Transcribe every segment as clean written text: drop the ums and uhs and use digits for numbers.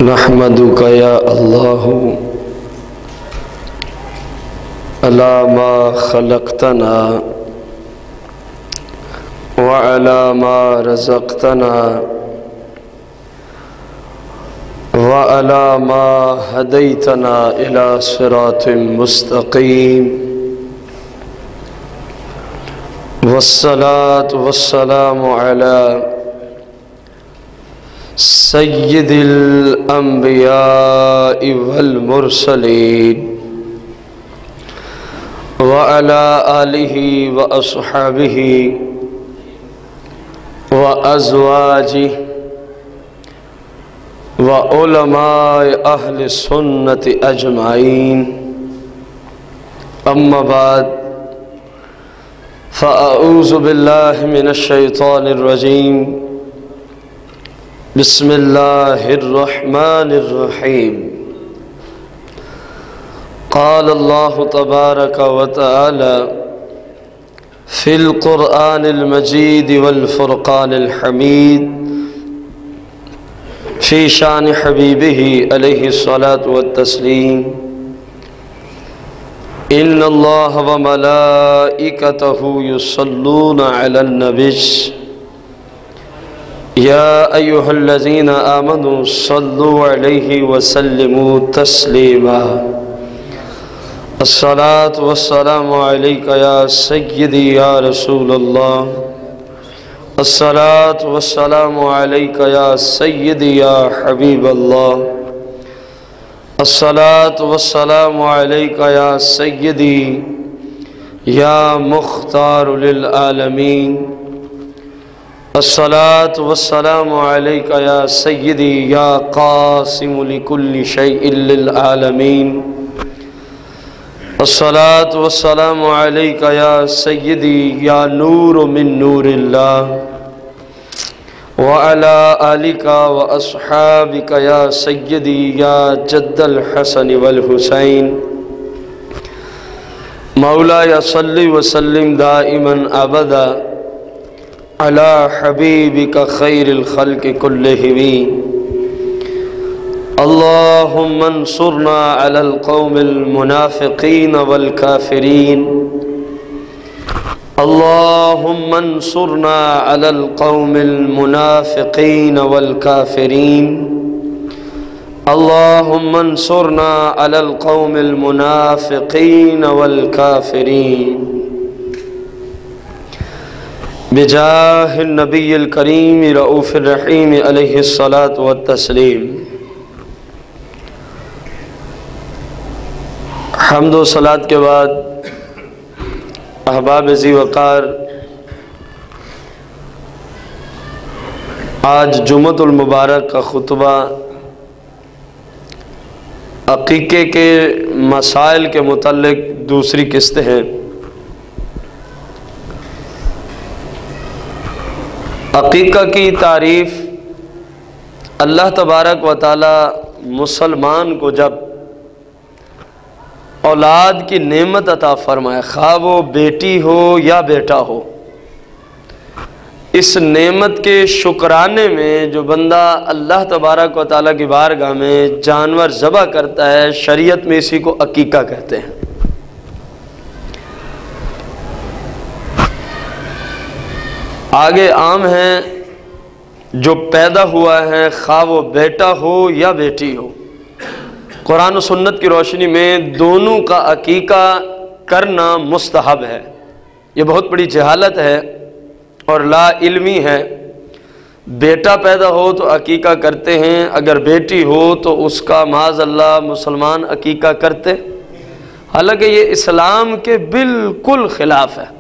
नहमदुका या अल्लाह अला मा खलक़तना व अला मा रज़क़तना व अला मा हदैतना इला सिरातिम मुस्तक़ीम वस्सलातु वस्सलामु अला सय्यिदिल अंबियाइ वल मुरसलीन व अला आलिहि व अस्हाबिहि व अज़वाजिहि व उलमाए अहले सुन्नति अजमाइन। अम्मा बाद फ़अऊज़ु बिल्लाहि मिनश शैतानिर रजीम। बिस्मिल्लाहिर्रहमानिर्रहीम। क़ाल अल्लाहु तबारक व तआला फ़िल क़ुरआनिल मजीद वल फ़ुरक़ानिल हमीद फ़ी शान हबीबिही अलैहि सलातु व तस्लीम। इन्नल्लाह व मलाइकतहु युसल्लूना अलन नबिय्य या अय्युहल्लज़ीना आमनू सल्लु अलैहि व सल्लिमू तस्लीमा। अस्सलातु वस्सलामु अलैका या सय्यदी या रसूलल्लाह। अस्सलातु वस्सलामु अलैका या सय्यदी या हबीबल्लाह। अस्सलातु वस्सलामु अलैका या सय्यदी या मुख्तार लिल आलमीन। अस्सलातु वस्सलामु अलैका या सय्यदी या क़ासिमु लिकुल्लि शैइन लिल आलमीन। अस्सलातु वस्सलामु अलैका या सय्यदी या नूर मिन नूरिल्लाह व अला आलिका व अस्हाबिका या सय्यदी या जद्दल हसन वल हुसैन। मौला या सल्लि व सल्लिम दाइमन अबदा अला हबीबिका खैरिल खल्क़ि कुल्लिहिम। अल्लाहुम्मा अंसुरना अलल क़ौमिल मुनाफ़िक़ीन वल काफ़िरीन। अल्लाहुम्मा अंसुरना अलल क़ौमिल मुनाफ़िक़ीन वल काफ़िरीन। अल्लाहुम्मा अंसुरना अलल क़ौमिल मुनाफ़िक़ीन वल काफ़िरीन। बिजाहिन नबिय्यिल करीम रऊफ़िर रहीम अलैहिस्सलातु वत्तस्लीम। हम्द व सलात के बाद अहबाब ज़ी वक़ार, आज जुम्मतुल मुबारक का खुतबा अक़ीक़े के मसाइल के मुतल्लिक़ दूसरी किस्त है। अक़ीक़ा की तारीफ़ अल्लाह तबारक व तआला मुसलमान को जब औलाद की नेमत अता फ़रमाए, खा वो बेटी हो या बेटा हो, इस नेमत के शुक्राने में जो बंदा अल्लाह तबारक व तआला की बारगाह में जानवर ज़बह करता है, शरीयत में इसी को अक़ीक़ा कहते हैं। आगे आम है जो पैदा हुआ है, खा वो बेटा हो या बेटी हो, कुरान और सुन्नत की रोशनी में दोनों का अक़ीक़ा करना मुस्तहब है। ये बहुत बड़ी जहालत है और ला इल्मी है। बेटा पैदा हो तो अक़ीक़ा करते हैं, अगर बेटी हो तो उसका माज़अल्लाह मुसलमान अक़ीक़ा करते, हालांकि ये इस्लाम के बिल्कुल ख़िलाफ़ है।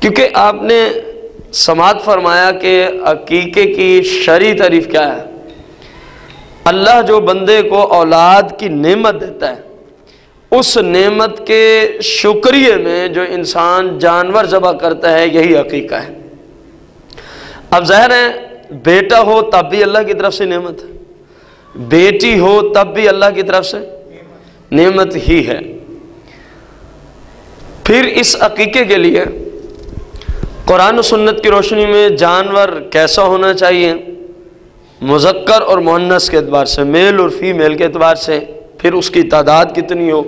क्योंकि आपने समात फरमाया कि अक़ीक़े की शरई तारीफ़ क्या है। अल्लाह जो बंदे को औलाद की नेमत देता है, उस नेमत के शुक्रिए में जो इंसान जानवर ज़बह करता है, यही अक़ीक़ा है। अब ज़ाहिर है बेटा हो तब भी अल्लाह की तरफ से नेमत है, बेटी हो तब भी अल्लाह की तरफ से नेमत ही है। फिर इस अक़ीक़े के लिए कुरान और सुन्नत की रोशनी में जानवर कैसा होना चाहिए, मुज़क्कर और मुअन्नस के एतबार से, मेल और फीमेल के एतबार से, फिर उसकी तादाद कितनी हो।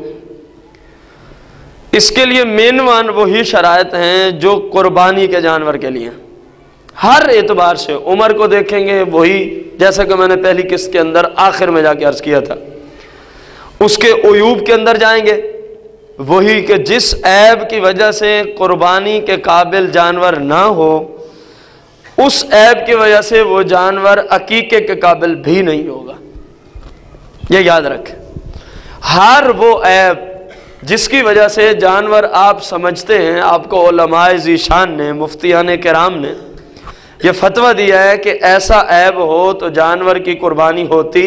इसके लिए मेनवान वही शराइत हैं जो कुर्बानी के जानवर के लिए, हर एतबार से। उम्र को देखेंगे वही, जैसा कि मैंने पहली किस्त के अंदर आखिर में जाके अर्ज किया था। उसके उयूब के अंदर जाएंगे वही कि जिस ऐब की वजह से कुर्बानी के काबिल जानवर ना हो, उस ऐब की वजह से वो जानवर अकीके के काबिल भी नहीं होगा। ये याद रखें, हर वो ऐब जिसकी वजह से जानवर आप समझते हैं, आपको उलमाए ज़ीशान ने, मुफ्तियान किराम ने ये फतवा दिया है कि ऐसा ऐब हो तो जानवर की कुर्बानी होती।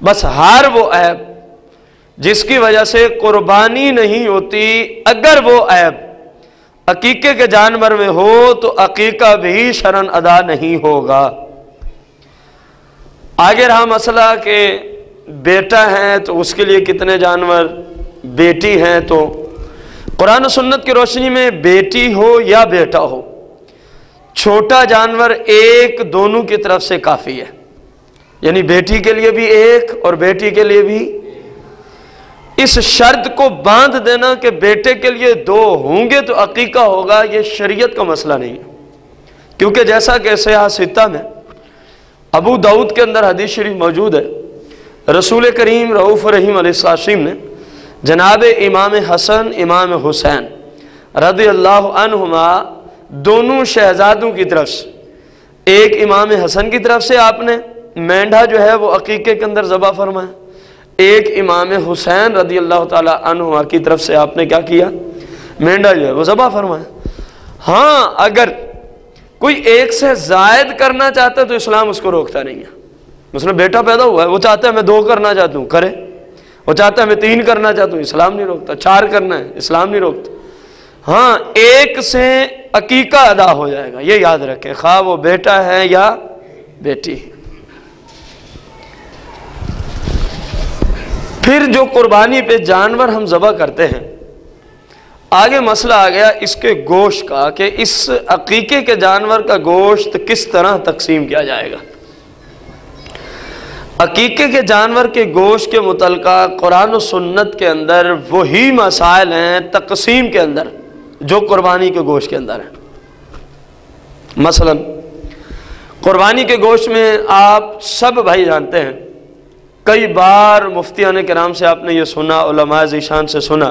बस हर वो ऐब जिसकी वजह से कुर्बानी नहीं होती, अगर वो ऐब अकीके के जानवर में हो तो अकीका भी शरन अदा नहीं होगा। आगे रहा मसला कि बेटा है तो उसके लिए कितने जानवर, बेटी हैं तो कुरान और सुन्नत की रोशनी में बेटी हो या बेटा हो, छोटा जानवर एक दोनों की तरफ से काफ़ी है। यानी बेटी के लिए भी एक और बेटी के लिए भी। इस शर्त को बांध देना कि बेटे के लिए दो होंगे तो अकीका होगा, यह शरीयत का मसला नहीं है। क्योंकि जैसा कि सहीह सित्ता में अबू दाऊद के अंदर हदीस शरीफ मौजूद है, रसूल करीम रऊफ़ रहीम अलैहिस्सलाम ने जनाब इमाम हसन इमाम हुसैन रज़ियल्लाहु अन्हुमा दोनों शहजादों की तरफ से, एक इमाम हसन की तरफ से आपने मेंढा जो है वो अकीके के अंदर ज़बह फरमाया, एक इमाम हुसैन रज़ियल्लाहु ताला अन्हुमा की तरफ से आपने क्या किया, मेंढा जो है वो ज़बह फरमाया। हाँ, अगर कोई एक से जायद करना चाहता है तो इस्लाम उसको रोकता नहीं है। मतलब बेटा पैदा हुआ है, वो चाहता है मैं 2 करना चाहता हूँ, करे। वो चाहता है मैं 3 करना चाहता हूँ, इस्लाम नहीं रोकता। 4 करना है, इस्लाम नहीं रोकता। हाँ, एक से अकीका अदा हो जाएगा, ये याद रखें, खा वो बेटा है या बेटी। फिर जो कुर्बानी पे जानवर हम ज़बह करते हैं, आगे मसला आ गया इसके गोश्त का कि इस अकीके के जानवर का गोश्त किस तरह तकसीम किया जाएगा। अकीके के जानवर के गोश्त के मुतल्लिक़ कुरान और सुन्नत के अंदर वही मसाइल हैं तकसीम के अंदर जो कुर्बानी के गोश्त के अंदर हैं। मसलन कुर्बानी के गोश्त में आप सब भाई जानते हैं, कई बार मुफ्तियान किराम से आपने ये सुना, उलमाए ज़ीशान से सुना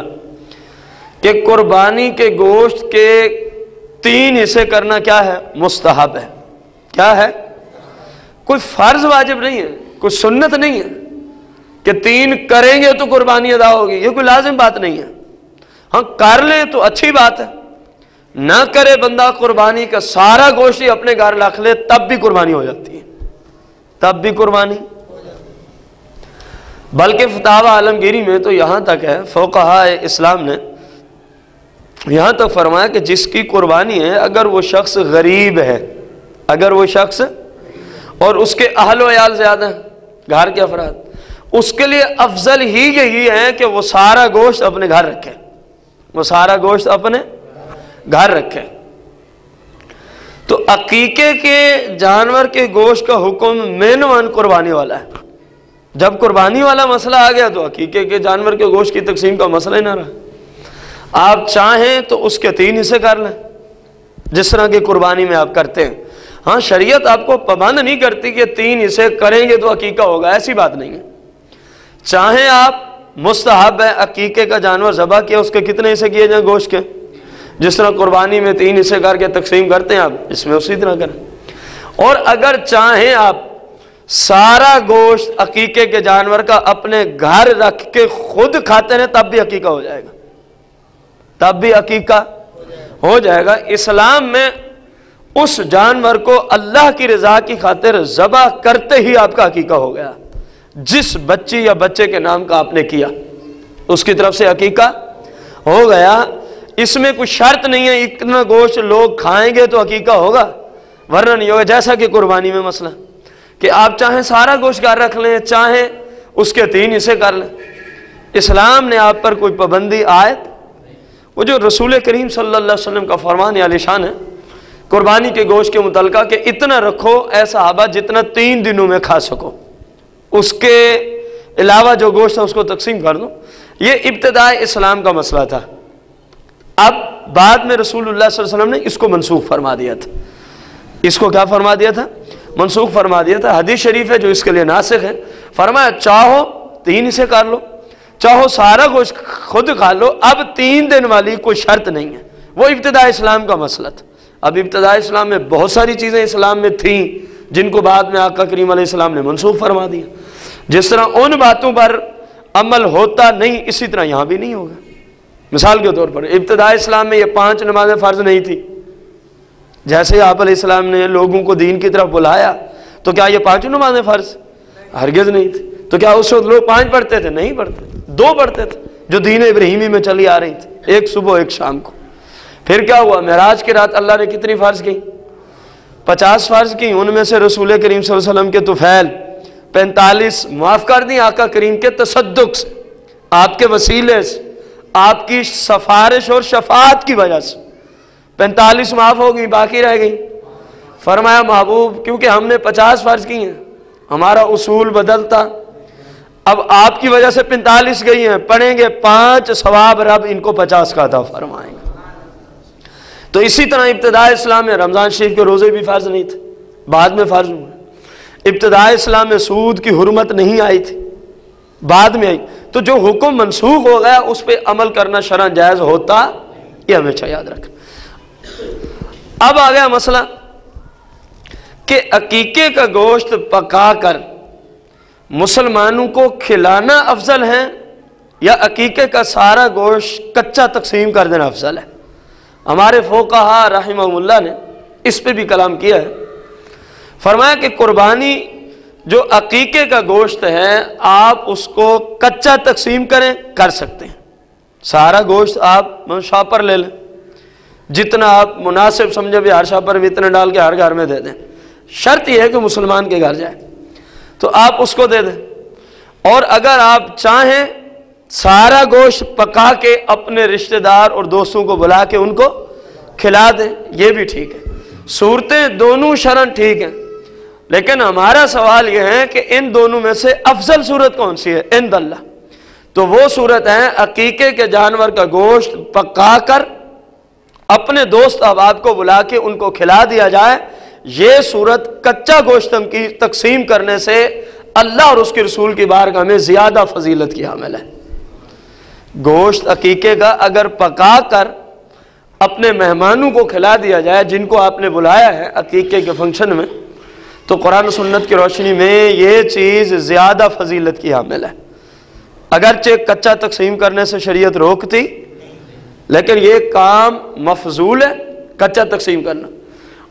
कि कुर्बानी के गोश्त के 3 हिस्से करना क्या है, मुस्तहब है। क्या है? कोई फ़र्ज वाजिब नहीं है, कोई सुन्नत नहीं है कि 3 करेंगे तो कुर्बानी अदा होगी, ये कोई लाजिम बात नहीं है। हाँ, कर ले तो अच्छी बात है, ना करे बंदा कुर्बानी का सारा गोश्त ही अपने घर रख ले तब भी कुर्बानी हो जाती है, तब भी कुर्बानी। बल्कि फतावा आलमगीरी में तो यहाँ तक है, फ़ुक़हा इस्लाम ने यहाँ तक फरमाया कि जिसकी कुर्बानी है, अगर वो शख्स गरीब है, अगर वो शख्स और उसके अहल व याल ज़्यादा हैं, घर के अफराद, उसके लिए अफजल ही यही है कि वो सारा गोश्त अपने घर रखे, वो सारा गोश्त अपने घर रखे। तो अकीके के जानवर के गोश्त का हुक्म मेनवान कुर्बानी वाला है। जब कुर्बानी वाला मसला आ गया तो अकीके के जानवर के गोश्त की तकसीम का मसला ही ना रहा। आप चाहें तो उसके 3 हिस्से कर लें जिस तरह की कुर्बानी में आप करते हैं। हाँ, शरीयत आपको पाबंद नहीं करती कि 3 हिस्से करेंगे तो अकीका होगा, ऐसी बात नहीं है। चाहे आप मुस्तहब है अकीके का जानवर ज़बह किया, उसके कितने हिस्से किए जाए गोश्त के, जिस तरह कुर्बानी में 3 हिस्से करके तकसीम करते हैं आप, इसमें उसी तरह करें। और अगर चाहें आप सारा गोश्त अकीके के जानवर का अपने घर रख के खुद खाते हैं तब भी अकीका हो जाएगा, तब भी अकीका हो जाएगा। इस्लाम में उस जानवर को अल्लाह की रज़ा की खातिर ज़बह करते ही आपका अकीका हो गया। जिस बच्ची या बच्चे के नाम का आपने किया उसकी तरफ से अकीका हो गया। इसमें कुछ शर्त नहीं है इतना गोश्त लोग खाएंगे तो अकीका होगा, वरना नहीं होगा। जैसा कि कुर्बानी में मसला कि आप चाहें सारा गोश्त घर रख लें, चाहें उसके 3 हिस्से कर लें, इस्लाम ने आप पर कोई पाबंदी आयत, वो जो रसूल करीम सल्लल्लाहु अलैहि वसल्लम का फरमान आलिशान है, कुर्बानी के गोश्त के मुतल्लिक़ कि इतना रखो ऐ सहाबा जितना 3 दिनों में खा सको, उसके अलावा जो गोश्त है उसको तकसीम कर दो। ये इब्तिदाए इस्लाम का मसला था। अब बाद में रसूलुल्लाह सल्लल्लाहु अलैहि वसल्लम ने इसको मनसूख फरमा दिया था। इसको क्या फरमा दिया था? मनसूख फरमा दिया था। हदीस शरीफ है जो इसके लिए नासिख है। फरमाया चाहो 3 हिस्से कर लो, चाहो सारा गोश्त खुद खा लो, अब 3 दिन वाली कोई शर्त नहीं है। वो इब्तिदा इस्लाम का मसला था। अब इब्तिदा इस्लाम में बहुत सारी चीज़ें इस्लाम में थीं जिनको बाद में आका करीम अलैहिस्सलाम ने मनसूख फरमा दिया। जिस तरह उन बातों पर अमल होता नहीं, इसी तरह यहाँ भी नहीं होगा। मिसाल के तौर पर इब्तिदा इस्लाम में ये 5 नमाजें फ़र्ज नहीं थी। जैसे आप अलैहिस्सलाम ने लोगों को दीन की तरफ बुलाया तो क्या ये 5 नमाजें फ़र्ज? हरगिज़ नहीं थी। तो क्या उस वक्त लोग 5 पढ़ते थे? नहीं पढ़ते थे, 2 पढ़ते थे जो दीन इब्राहीमी में चली आ रही थी, एक सुबह एक शाम को। फिर क्या हुआ? मेराज की रात अल्लाह ने कितनी फ़र्ज की? 50 फ़र्ज की। उनमें से रसूल करीम सल्लल्लाहु अलैहि वसल्लम के तुफैल 45 माफ़ कर दी आका करीम के तसद्दुक से, आपके वसीले से, आपकी सफारिश और शफात की वजह से 45 माफ़ हो गई, बाकी रह गई। फरमाया महबूब क्योंकि हमने 50 फ़र्ज की हैं, हमारा उसूल बदलता, अब आपकी वजह से 45 गई हैं, पढ़ेंगे 5 सवाब रब इनको 50 का अता फरमाएंगे। तो इसी तरह इब्तिदा इस्लाम में रमज़ान शरीफ के रोज़े भी फ़र्ज नहीं थे, बाद में फ़र्ज हुए। इब्तिदा इस्लाम में सूद की हुर्मत नहीं आई थी, बाद में आई। तो जो हुक्म मनसूख हो गया उस पर अमल करना शरअन जायज़ होता, ये हमेशा याद रखना। अब आ गया मसला कि अकीके का गोश्त पकाकर मुसलमानों को खिलाना अफजल है या अकीके का सारा गोश्त कच्चा तकसीम कर देना अफजल है। हमारे फ़ुक़हा रहमहुमुल्लाह ने इस पे भी कलाम किया है। फरमाया कि कुर्बानी जो अकीके का गोश्त है आप उसको कच्चा तकसीम करें, कर सकते हैं। सारा गोश्त आप शापर ले लें, जितना आप मुनासिब समझे भी हर शापर में इतना डाल के हर घर में दे दें। शर्त यह है कि मुसलमान के घर जाए तो आप उसको दे दें। और अगर आप चाहें सारा गोश्त पका के अपने रिश्तेदार और दोस्तों को बुला के उनको खिला दें, यह भी ठीक है। सूरतें दोनों शरन ठीक हैं, लेकिन हमारा सवाल यह है कि इन दोनों में से अफजल सूरत कौन सी है इंदल्लाह? तो वो सूरत है अकीके के जानवर का गोश्त पका कर अपने दोस्त अहबाब को बुला के उनको खिला दिया जाए। ये सूरत कच्चा गोश्त की तकसीम करने से अल्लाह और उसके रसूल की बारगाह में ज़्यादा फजीलत की हामिल है। गोश्त अकीके का अगर पका कर अपने मेहमानों को खिला दिया जाए जिनको आपने बुलाया है अकीके के फंक्शन में, तो कुरान सुन्नत की रोशनी में ये चीज़ ज़्यादा फजीलत की हामिल है। अगरचे कच्चा तकसीम करने से शरीयत रोकती, लेकिन ये काम मफजूल है कच्चा तकसीम करना।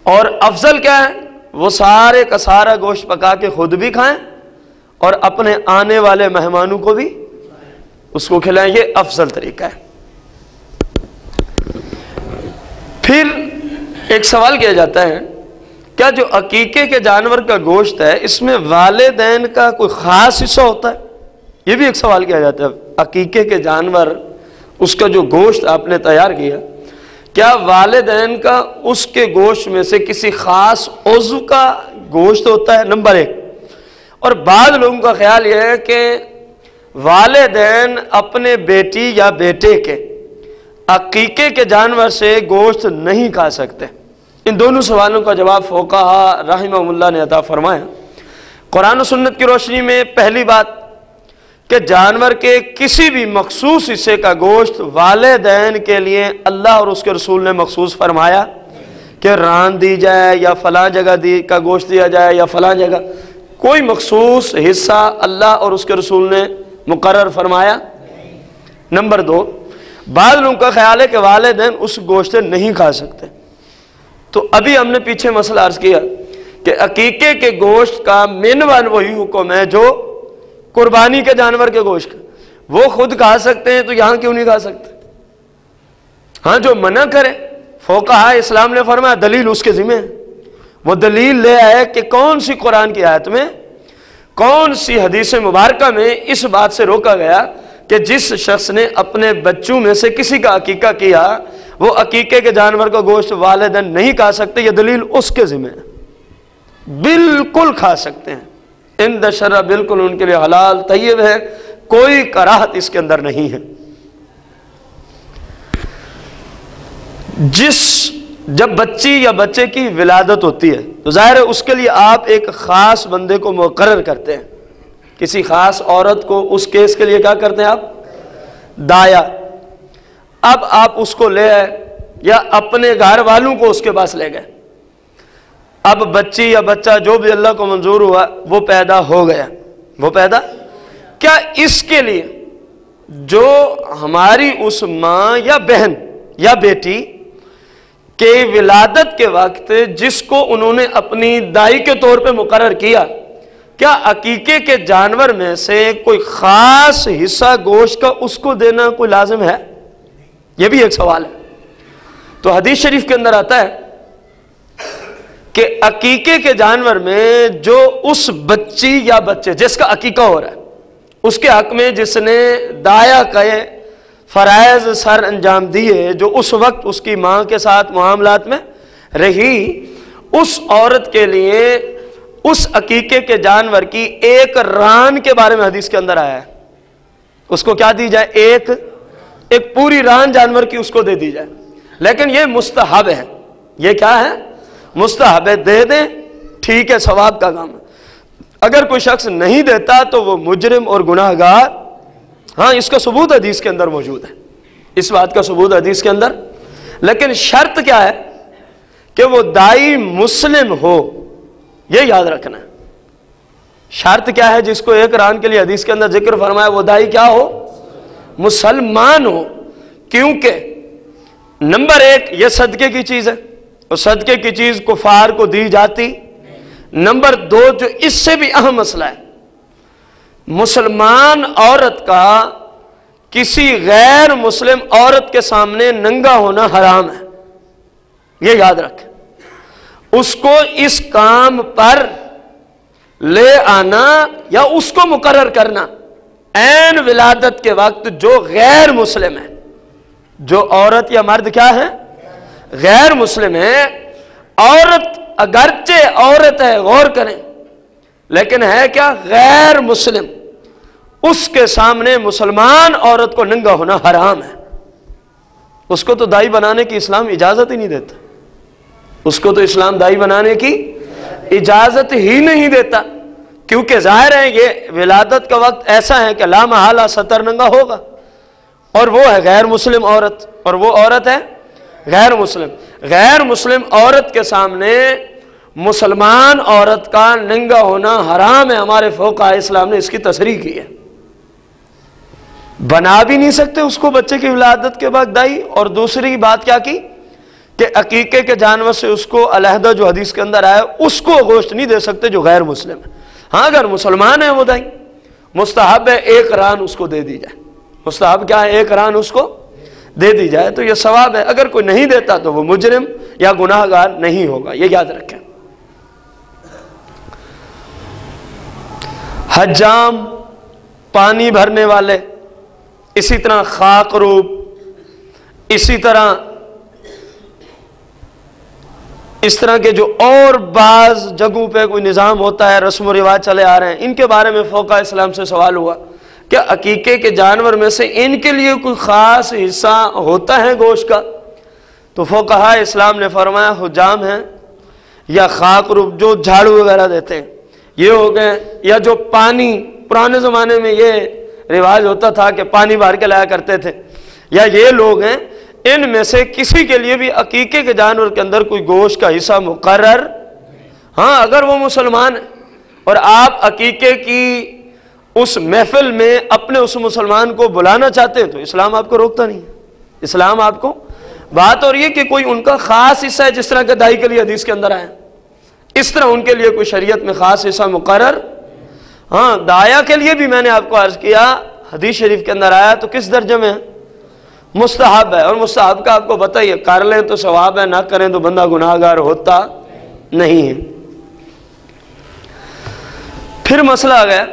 और अफजल क्या है? वो सारे का सारा गोश्त पका के खुद भी खाएं और अपने आने वाले मेहमानों को भी उसको खिलाएं। ये अफजल तरीका है। फिर एक सवाल किया जाता है, क्या जो अकीके के जानवर का गोश्त है इसमें वालिदैन का कोई ख़ास हिस्सा होता है? ये भी एक सवाल किया जाता है। अकीके के जानवर उसका जो गोश्त आपने तैयार किया, क्या वालिदैन का उसके गोश्त में से किसी ख़ास उज़्व का गोश्त होता है? नंबर 1। और बाद लोगों का ख्याल यह है कि वालिदैन अपने बेटी या बेटे के अकीके के जानवर से गोश्त नहीं खा सकते। इन दोनों सवालों का जवाब फ़ुक़हा रहमहुमुल्लाह ने अता फरमाया। कुरान और सुन्नत की रोशनी में पहली बात कि जानवर के किसी भी मखसूस हिस्से का गोश्त वालिदैन के लिए अल्लाह और उसके रसूल ने मखसूस फरमाया कि रान दी जाए या फलां जगह का गोश्त दिया जाए या फलां जगह, कोई मखसूस हिस्सा अल्लाह और उसके रसूल ने मुकर्रर फरमाया। नंबर 2, बाद लोगों का ख्याल है कि वालिदैन उस गोश्त नहीं खा सकते। तो अभी हमने पीछे मसला अर्ज किया कि अकीके के गोश्त का मिनवन वही हुक्म है जो कुर्बानी के जानवर के गोश्त का। वो खुद खा सकते हैं तो यहां क्यों नहीं खा सकते? हाँ, जो मना करे फ़ुक़हा इस्लाम ने फरमाया दलील उसके ज़िम्मे है। वो दलील ले आए कि कौन सी कुरान की आयत में, कौन सी हदीस मुबारका में इस बात से रोका गया कि जिस शख्स ने अपने बच्चों में से किसी का अकीका किया वो अकीके के जानवर का गोश्त वालिदैन नहीं खा सकते, ये दलील उसके जिम्मे है। बिल्कुल खा सकते हैं, इंद शर्अ बिल्कुल उनके लिए हलाल तय्यब है, कोई कराहत इसके अंदर नहीं है। जब बच्ची या बच्चे की विलादत होती है तो जाहिर है उसके लिए आप एक खास बंदे को मुकर्रर करते हैं, किसी खास औरत को उस केस के लिए क्या करते हैं आप, दाया। अब आप उसको ले आए या अपने घर वालों को उसके पास ले गए, अब बच्ची या बच्चा जो भी अल्लाह को मंजूर हुआ वो पैदा हो गया, वो पैदा, क्या इसके लिए जो हमारी उस माँ या बहन या बेटी के विलादत के वक्त जिसको उन्होंने अपनी दाई के तौर पे मुकर्रर किया, क्या अकीके के जानवर में से कोई खास हिस्सा गोश्त का उसको देना कोई लाजिम है? यह भी एक सवाल है। तो हदीस शरीफ के अंदर आता है कि अकीके के जानवर में जो उस बच्ची या बच्चे जिसका अकीका हो रहा है उसके हक में जिसने दाया कहे फराइज सर अंजाम दिए, जो उस वक्त उसकी मां के साथ मामलात में रही, उस औरत के लिए उस अकीके के जानवर की एक रान के बारे में हदीस के अंदर आया है, उसको क्या दी जाए, एक पूरी रान जानवर की उसको दे दी जाए। लेकिन यह मुस्तहब है, यह क्या है, मुस्तहब है, दे दें ठीक है, सवाब का काम है। अगर कोई शख्स नहीं देता तो वो मुजरिम और गुनाहगार, हाँ इसका सबूत हदीस के अंदर मौजूद है, इस बात का सबूत हदीस के अंदर। लेकिन शर्त क्या है कि वो दाई मुस्लिम हो, ये याद रखना है। शर्त क्या है जिसको एक रान के लिए हदीस के अंदर जिक्र फरमाया, वो दाई क्या हो, मुसलमान हो। क्योंकि नंबर एक ये सदके की चीज है और सदके की चीज कुफार को दी जाती। नंबर दो जो इससे भी अहम मसला है, मुसलमान औरत का किसी गैर मुस्लिम औरत के सामने नंगा होना हराम है, यह याद रखें। उसको इस काम पर ले आना या उसको मुकर्रर करना ऐन विलादत के वक्त जो गैर मुस्लिम है, जो औरत या मर्द क्या है, गैर मुस्लिम है, औरत अगरचे औरत है, गौर करें, लेकिन है क्या, गैर मुस्लिम, उसके सामने मुसलमान औरत को नंगा होना हराम है। उसको तो दाई बनाने की इस्लाम इजाजत ही नहीं देता, उसको तो इस्लाम दाई बनाने की इजाजत ही नहीं देता, क्योंकि जाहिर है ये विलादत का वक्त ऐसा है कि ला महाला सतर नंगा होगा, और वो है गैर मुस्लिम औरत, और वो औरत है गैर मुस्लिम। गैर मुस्लिम औरत के सामने मुसलमान औरत का नंगा होना हराम है। हमारे फौका इस्लाम ने इसकी तसरीह की है। बना भी नहीं सकते उसको बच्चे की विलादत के बाद दाई। और दूसरी बात क्या की कि अकीके के जानवर से उसको अलहदा जो हदीस के अंदर आया उसको गोश्त नहीं दे सकते जो गैर मुस्लिम है। हाँ अगर मुसलमान है वो दाई, मुस्तहब है एक रान उसको दे दी जाए, मुस्तहब क्या है, एक रान उसको दे दी जाए तो यह सवाब है। अगर कोई नहीं देता तो वो मुजरिम या गुनाहगार नहीं होगा, यह याद रखें। हज्जाम, पानी भरने वाले, इसी तरह खाकरूब, इसी तरह इस तरह के जो और बाज जगहों पे कोई निज़ाम होता है, रस्म व रिवाज चले आ रहे हैं, इनके बारे में फौका इस्लाम से सवाल हुआ क्या अकीके के जानवर में से इनके लिए कोई ख़ास हिस्सा होता है गोश्त का? तो फौका इस्लाम ने फरमाया हुजाम है या खाकरूब जो झाड़ू वगैरह देते हैं ये हो गए, या जो पानी, पुराने ज़माने में ये रिवाज होता था कि पानी भर के लाया करते थे, या ये लोग हैं, इनमें से किसी के लिए भी अकीके के जानवर के अंदर कोई गोश्त का हिस्सा मुकर्रर। हाँ अगर वो मुसलमान है और आप अकीके की उस महफिल में अपने उस मुसलमान को बुलाना चाहते हैं तो इस्लाम आपको रोकता नहीं है। इस्लाम आपको, बात और ये कि कोई उनका खास हिस्सा है, जिस तरह के दाई के लिए हदीस के अंदर आया, इस तरह उनके लिए कोई शरीयत में खास हिस्सा मुकर्रर। हाँ दाया के लिए भी मैंने आपको अर्ज किया हदीस शरीफ के अंदर आया तो किस दर्जे में है, मुस्तहब है। और मुस्तहब का आपको पता ही है, कर लें तो सवाब है, ना करें तो बंदा गुनाहगार होता नहीं है। फिर मसला आ गया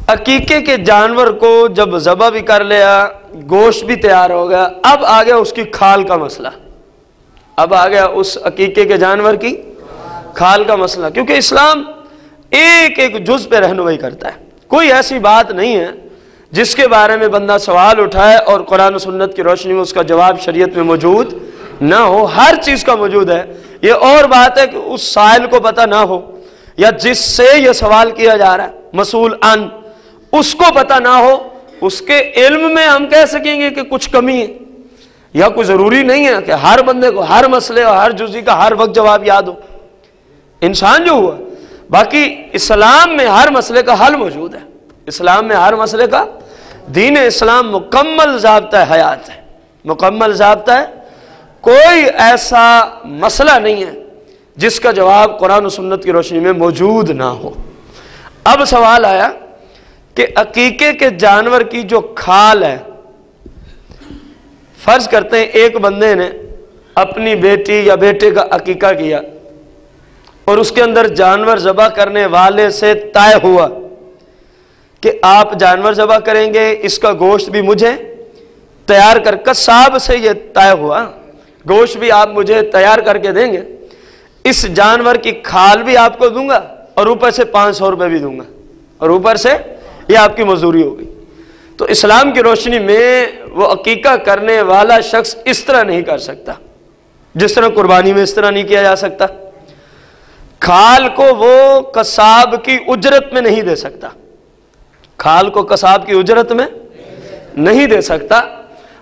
अकीके के जानवर को जब ज़बह भी कर लिया गोश्त भी तैयार हो गया, अब आ गया उसकी खाल का मसला। अब आ गया उस अकीके के जानवर की खाल का मसला, क्योंकि इस्लाम एक एक जुज पे रहनुमाई करता है। कोई ऐसी बात नहीं है जिसके बारे में बंदा सवाल उठाए और कुरान और सुन्नत की रोशनी में उसका जवाब शरीयत में मौजूद ना हो। हर चीज़ का मौजूद है। ये और बात है कि उस साइल को पता ना हो, या जिससे ये सवाल किया जा रहा है मसूल अन, उसको पता ना हो, उसके इल्म में हम कह सकेंगे कि कुछ कमी है। या कोई ज़रूरी नहीं है कि हर बंदे को हर मसले और हर जुज़ी का हर वक्त जवाब याद हो। इंसान जो हुआ, बाकी इस्लाम में हर मसले का हल मौजूद है। इस्लाम में हर मसले का, दीन इस्लाम मुकम्मल ज़ाब्ता हयात है, मुकम्मल ज़ाब्ता है। कोई ऐसा मसला नहीं है जिसका जवाब कुरान और सुन्नत की रोशनी में मौजूद ना हो। अब सवाल आया कि अकीके के जानवर की जो खाल है, फर्ज करते हैं एक बंदे ने अपनी बेटी या बेटे का अकीका किया और उसके अंदर जानवर ज़बह करने वाले से तय हुआ कि आप जानवर ज़बह करेंगे, इसका गोश्त भी मुझे तैयार कर, कसाब से ये तय हुआ, गोश्त भी आप मुझे तैयार करके देंगे, इस जानवर की खाल भी आपको दूंगा और ऊपर से 500 रुपये भी दूंगा, और ऊपर से ये आपकी मजदूरी होगी। तो इस्लाम की रोशनी में वो अकीका करने वाला शख्स इस तरह नहीं कर सकता जिस तरह कुर्बानी में इस तरह नहीं किया जा सकता। खाल को वो कसाब की उजरत में नहीं दे सकता, खाल को कसाब की उजरत में नहीं दे सकता,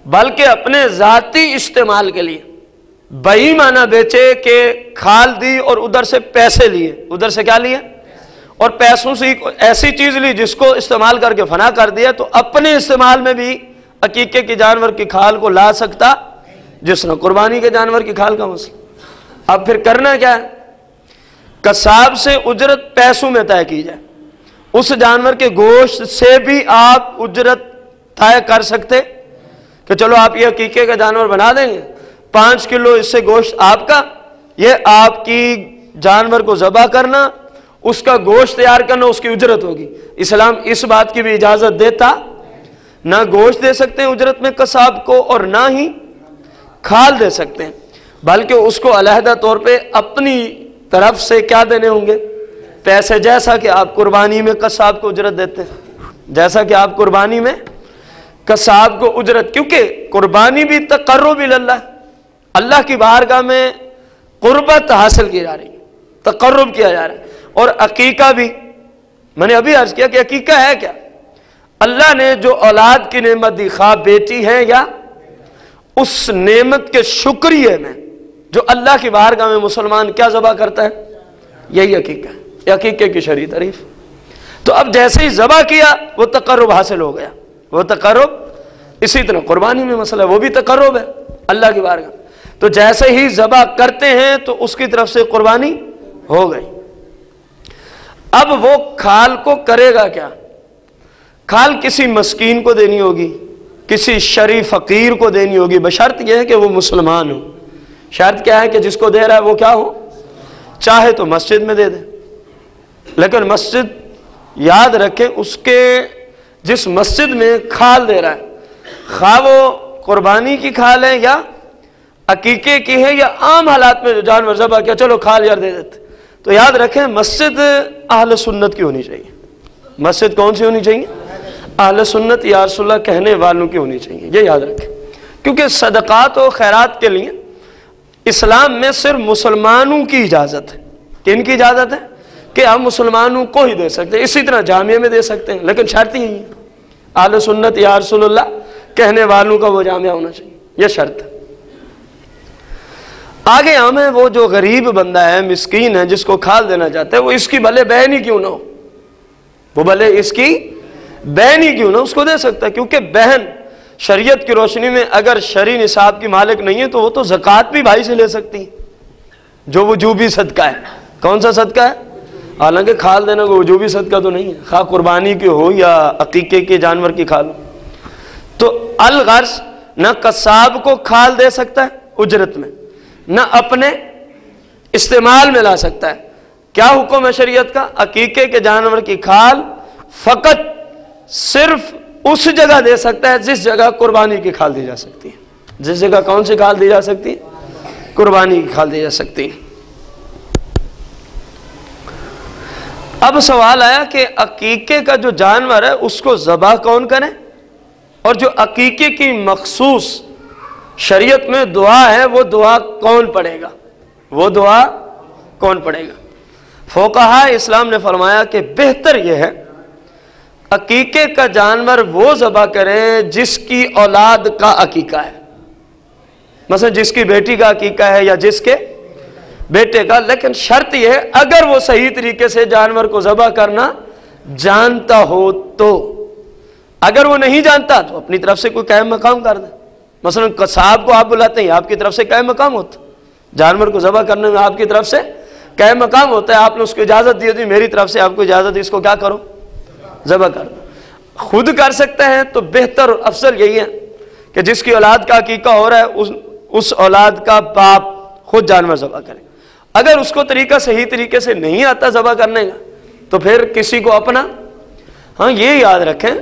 बल्कि अपने ज़ाती इस्तेमाल के लिए बेईमाना बेचे के खाल दी और उधर से पैसे लिए, उधर से क्या लिए, और पैसों से ऐसी चीज ली जिसको इस्तेमाल करके फना कर दिया, तो अपने इस्तेमाल में भी अकीके के जानवर की खाल को ला सकता जिसने कुर्बानी के जानवर की खाल का मसला। अब फिर करना क्या है, कसाब से उजरत पैसों में तय की जाए, उस जानवर के गोश्त से भी आप उजरत तय कर सकते कि चलो आप ये अकीके का जानवर बना देंगे, 5 किलो इससे गोश्त आपका, ये आपकी जानवर को ज़बह करना, उसका गोश्त तैयार करना, उसकी उजरत होगी। इस्लाम इस बात की भी इजाज़त देता, ना गोश्त दे सकते हैं उजरत में कसाब को और ना ही खाल दे सकते हैं, बल्कि उसको अलहदा तौर पे अपनी तरफ से क्या देने होंगे, पैसे, जैसा कि आप कुर्बानी में कसाब को उजरत देते हैं, जैसा कि आप कुर्बानी में कसाब को उजरत, क्योंकि कुर्बानी भी तकर्रुब इल्लाह, अल्लाह की बारगाह में कुर्बत हासिल की जा रही है, तकर्रुब किया जा रहा है। और अकीका भी, मैंने अभी अर्ज किया कि अकीका है क्या, अल्लाह ने जो औलाद की नेमत दी, खा बेटी है या, उस नेमत के शुक्रिया में जो अल्लाह की बारगाह में मुसलमान क्या ज़बह करता है, यही अकीका है, अकीके की शरीय तारीफ। तो अब जैसे ही ज़बह किया वो तकर्रुब हासिल हो गया, वो तकर्रुब। इसी तरह कुर्बानी में मसला है, वो भी तकर्रुब है अल्लाह की बारगाह। तो जैसे ही ज़बह करते हैं तो उसकी तरफ से कुर्बानी हो गई। अब वो खाल को करेगा क्या, खाल किसी मस्कीन को देनी होगी, किसी शरीफ फ़कीर को देनी होगी, बशर्त यह है कि वो मुसलमान हो। शर्त क्या है कि जिसको दे रहा है वो क्या हो, चाहे तो मस्जिद में दे दे, लेकिन मस्जिद याद रखें, उसके जिस मस्जिद में खाल दे रहा है, खा वो कुर्बानी की खाल है या अकीके की है या आम हालात में जो जानवर ज़बह किया, चलो खाल यार दे देते, तो याद रखें मस्जिद अहले सुन्नत की होनी चाहिए। मस्जिद कौन सी होनी चाहिए, अहले सुन्नत या रसूलुल्लाह कहने वालों की होनी चाहिए, ये याद रखें। क्योंकि सदक़ात और खैरात के लिए इस्लाम में सिर्फ मुसलमानों की इजाज़त है। किन की इजाज़त है कि हम मुसलमानों को ही दे सकते हैं, इसी तरह जामिया में दे सकते हैं, लेकिन शर्त यही है अहले सुन्नत या रसूलुल्लाह कहने वालों का वो जामिया होना चाहिए, यह शर्त है। आगे हम है वो जो गरीब बंदा है, मिस्कीन है, जिसको खाल देना चाहता है, वो इसकी भले बहन ही क्यों ना हो, वो भले इसकी बहन ही क्यों ना, उसको दे सकता है। क्योंकि बहन शरीयत की रोशनी में अगर शरई निसाब की मालिक नहीं है तो वो तो ज़कात भी भाई से ले सकती है, जो वजूबी सदका है। कौन सा सदका है, हालांकि खाल देना कोई वजूबी सदका तो नहीं है, खा कुर्बानी की हो या अकीके के जानवर की खाल हो। तो अलगर्ज न कसाब को खाल दे सकता है उजरत में, न अपने इस्तेमाल में ला सकता है। क्या हुक्म है शरीयत का, अकीके के जानवर की खाल फ़कत सिर्फ उस जगह दे सकता है जिस जगह कुर्बानी की खाल दी जा सकती है। जिस जगह कौन सी खाल दी जा सकती है? कुर्बानी की खाल दी जा सकती है। अब सवाल आया कि अकीके का जो जानवर है उसको ज़बह कौन करे, और जो अकीके की मखसूस शरीयत में दुआ है वो दुआ कौन पढ़ेगा? वो दुआ कौन पढ़ेगा? फ़ुक़हा इस्लाम ने फरमाया कि बेहतर यह है अकीके का जानवर वो ज़बह करें जिसकी औलाद का अकीका है, मसलन जिसकी बेटी का अकीका है या जिसके बेटे का। लेकिन शर्त यह है अगर वो सही तरीके से जानवर को ज़बह करना जानता हो तो। अगर वो नहीं जानता तो अपनी तरफ से कोई कायम मकाम कर दे। मसलन कसाब को आप बुलाते हैं, आपकी तरफ से कायम मकाम होता, जानवर को ज़बह करने में आपकी तरफ से कायम मकाम होता है। आपने उसको इजाज़त दी थी, मेरी तरफ से आपको इजाज़त दी, इसको क्या करो? ज़बह कर दो। खुद कर सकते हैं तो बेहतर और अफजल यही है कि जिसकी औलाद का अकीका हो रहा है उस औलाद का बाप खुद जानवर ज़बह करे। अगर उसको तरीका सही तरीके से नहीं आता ज़बह करने का तो फिर किसी को अपना, हाँ ये याद रखें,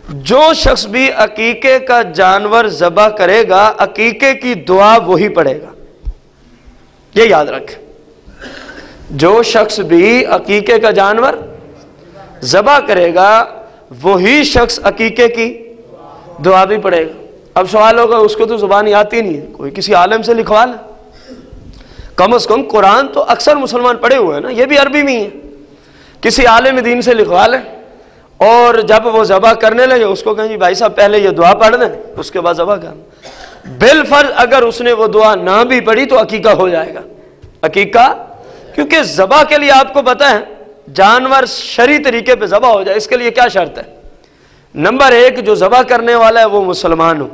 जो शख्स भी अकीके का जानवर ज़बह करेगा अकीके की दुआ वही पढ़ेगा। ये याद रखें, जो शख्स भी अकीके का जानवर ज़बह करेगा वही शख्स अकीके की दुआ भी पढ़ेगा। अब सवाल होगा उसको तो ज़ुबानी आती नहीं है, कोई किसी आलिम से लिखवा ले। कम से कम कुरान तो अक्सर मुसलमान पढ़े हुए हैं ना, ये भी अरबी में ही है। किसी आलिम दीन से लिखवा ले और जब वो ज़बह करने लगे उसको कहें जी भाई साहब पहले ये दुआ पढ़ दें उसके बाद ज़बह करना। बिलफर्ज अगर उसने वो दुआ ना भी पढ़ी तो अकीका हो जाएगा। अकीका, क्योंकि ज़बह के लिए आपको पता है जानवर शरई तरीके पे ज़बह हो जाए, इसके लिए क्या शर्त है? नंबर एक, जो ज़बह करने वाला है वो मुसलमान हो,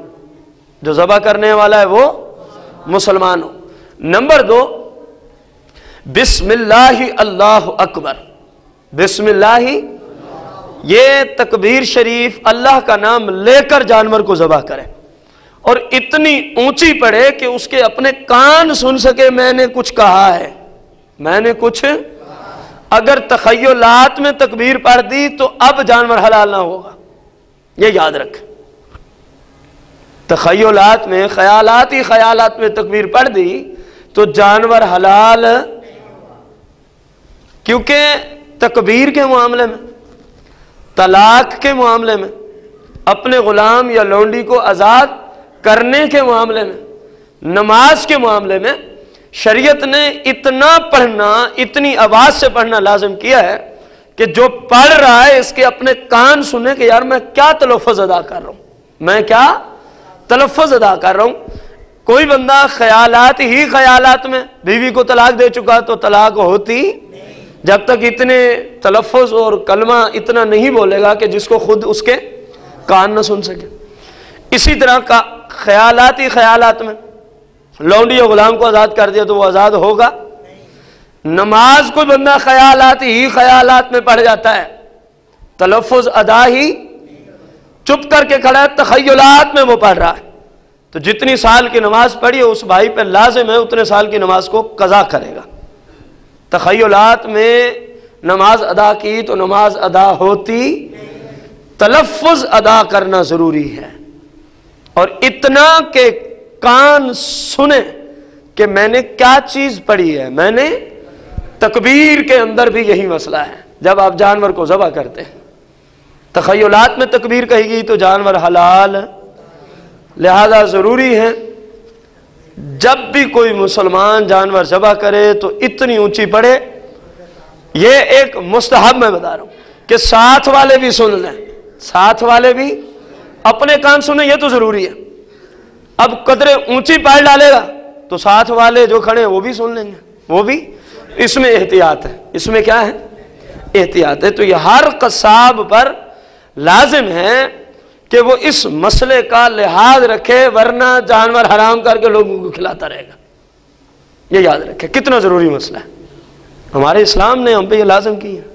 जो ज़बह करने वाला है वो मुसलमान हो। नंबर दो, बिस्मिल्लाहि अल्लाहु अकबर, बिस्मिल्लाहि, ये तकबीर शरीफ अल्लाह का नाम लेकर जानवर को ज़बह करे और इतनी ऊंची पड़े कि उसके अपने कान सुन सके मैंने कुछ कहा है, मैंने कुछ। अगर तखय्युलात में तकबीर पढ़ दी तो अब जानवर हलाल ना होगा, ये याद रख। तखय्युलात में, ख्यालात ही ख्यालात में तकबीर पढ़ दी तो जानवर हलाल, क्योंकि तकबीर के मामले में, तलाक के मामले में, अपने गुलाम या लौंडी को आज़ाद करने के मामले में, नमाज के मामले में शरीयत ने इतना पढ़ना, इतनी आवाज़ से पढ़ना लाजिम किया है कि जो पढ़ रहा है इसके अपने कान सुने कि यार मैं क्या तलफ़्फ़ुज़ अदा कर रहा हूँ, मैं क्या तलफ़्फ़ुज़ अदा कर रहा हूँ। कोई बंदा ख्यालात ही ख्यालात में बीवी को तलाक दे चुका तो तलाक होती जब तक इतने तलफ़्फ़ुज़ और कलमा इतना नहीं बोलेगा कि जिसको खुद उसके कान न सुन सके। इसी तरह का ख्यालात ही ख्यालात में लौंडी और गुलाम को आज़ाद कर दिया तो वो आज़ाद होगा। नमाज कोई बंदा ख्यालात ही ख्यालात में पढ़ जाता है, तलफ़्फ़ुज़ अदा ही चुप करके खड़ा है, तखय्युलात में वो पढ़ रहा है, तो जितनी साल की नमाज पढ़ी है उस भाई पर लाजिम है उतने साल की नमाज को कज़ा करेगा। तखय्युलात में नमाज अदा की तो नमाज अदा होती, तलफ़्फ़ुज़ अदा करना ज़रूरी है और इतना के कान सुने कि मैंने क्या चीज़ पढ़ी है। मैंने तकबीर के अंदर भी यही मसला है, जब आप जानवर को ज़बह करते हैं तखय्युलात में तकबीर कहेगी तो जानवर हलाल, लिहाजा ज़रूरी है जब भी कोई मुसलमान जानवर ज़बह करे तो इतनी ऊंची पड़े। ये एक मुस्तहब मैं बता रहा हूँ कि साथ वाले भी सुन लें, साथ वाले भी अपने कान सुने, ये तो ज़रूरी है। अब कदरे ऊंची पढ़ डालेगा तो साथ वाले जो खड़े हैं वो भी सुन लेंगे, वो भी। इसमें एहतियात है, इसमें क्या है? एहतियात है। तो ये हर कसाब पर लाजिम है कि वो इस मसले का लिहाज रखे, वरना जानवर हराम करके लोगों को खिलाता रहेगा। ये याद रखे कितना ज़रूरी मसला है, हमारे इस्लाम ने हम पे ये लाजिम की है।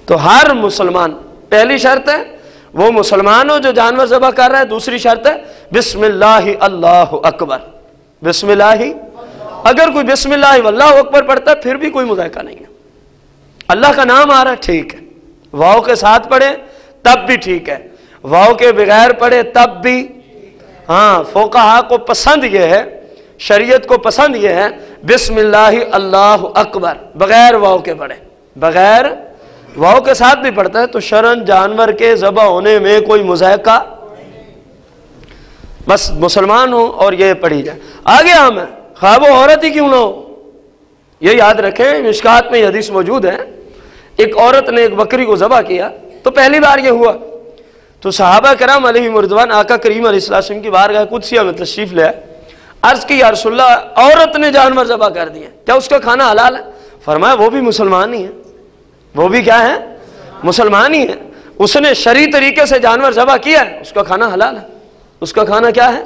तो हर मुसलमान, पहली शर्त है वो मुसलमान हो जो जानवर ज़बह कर रहा है, दूसरी शर्त है बिस्मिल्लाहि अल्लाहु अकबर, बिस्मिल्लाहि। अगर कोई बिस्मिल्लाहि वल्लाहु अकबर पढ़ता है फिर भी कोई मुज़ायका नहीं है, अल्लाह का नाम आ रहा है ठीक है, वाव के साथ पढ़े तब भी ठीक है, वाव के बगैर पढ़े तब भी। हाँ, फुक़हा को पसंद ये है, शरीयत को पसंद ये है बिस्मिल्लाहि अल्लाहु अकबर बगैर वाव के पढ़े, बगैर वाव के साथ भी पढ़ता है तो शरन जानवर के ज़बह होने में कोई मुज़ायका, बस मुसलमान हो और ये पढ़ी जाए। आगे हम है ख्वाब वो औरत ही क्यों ना हो, ये याद रखें, मिशकात में हदीस मौजूद है। एक औरत ने एक बकरी को ज़बह किया तो पहली बार ये हुआ तो सहाबा कराम अलैहिमुर्रिज़वान आका करीम अलैहिस्सलाम की बारगाह कुदसिया में तशरीफ ले आए। अर्ज की या रसूलल्लाह, औरत ने जानवर ज़बह कर दिए, क्या उसका खाना हलाल है? फरमाया वो भी मुसलमान ही है, वो भी क्या है? मुसलमान ही है। उसने शरई तरीके से जानवर ज़बह किया है, उसका खाना हलाल है, उसका खाना क्या है?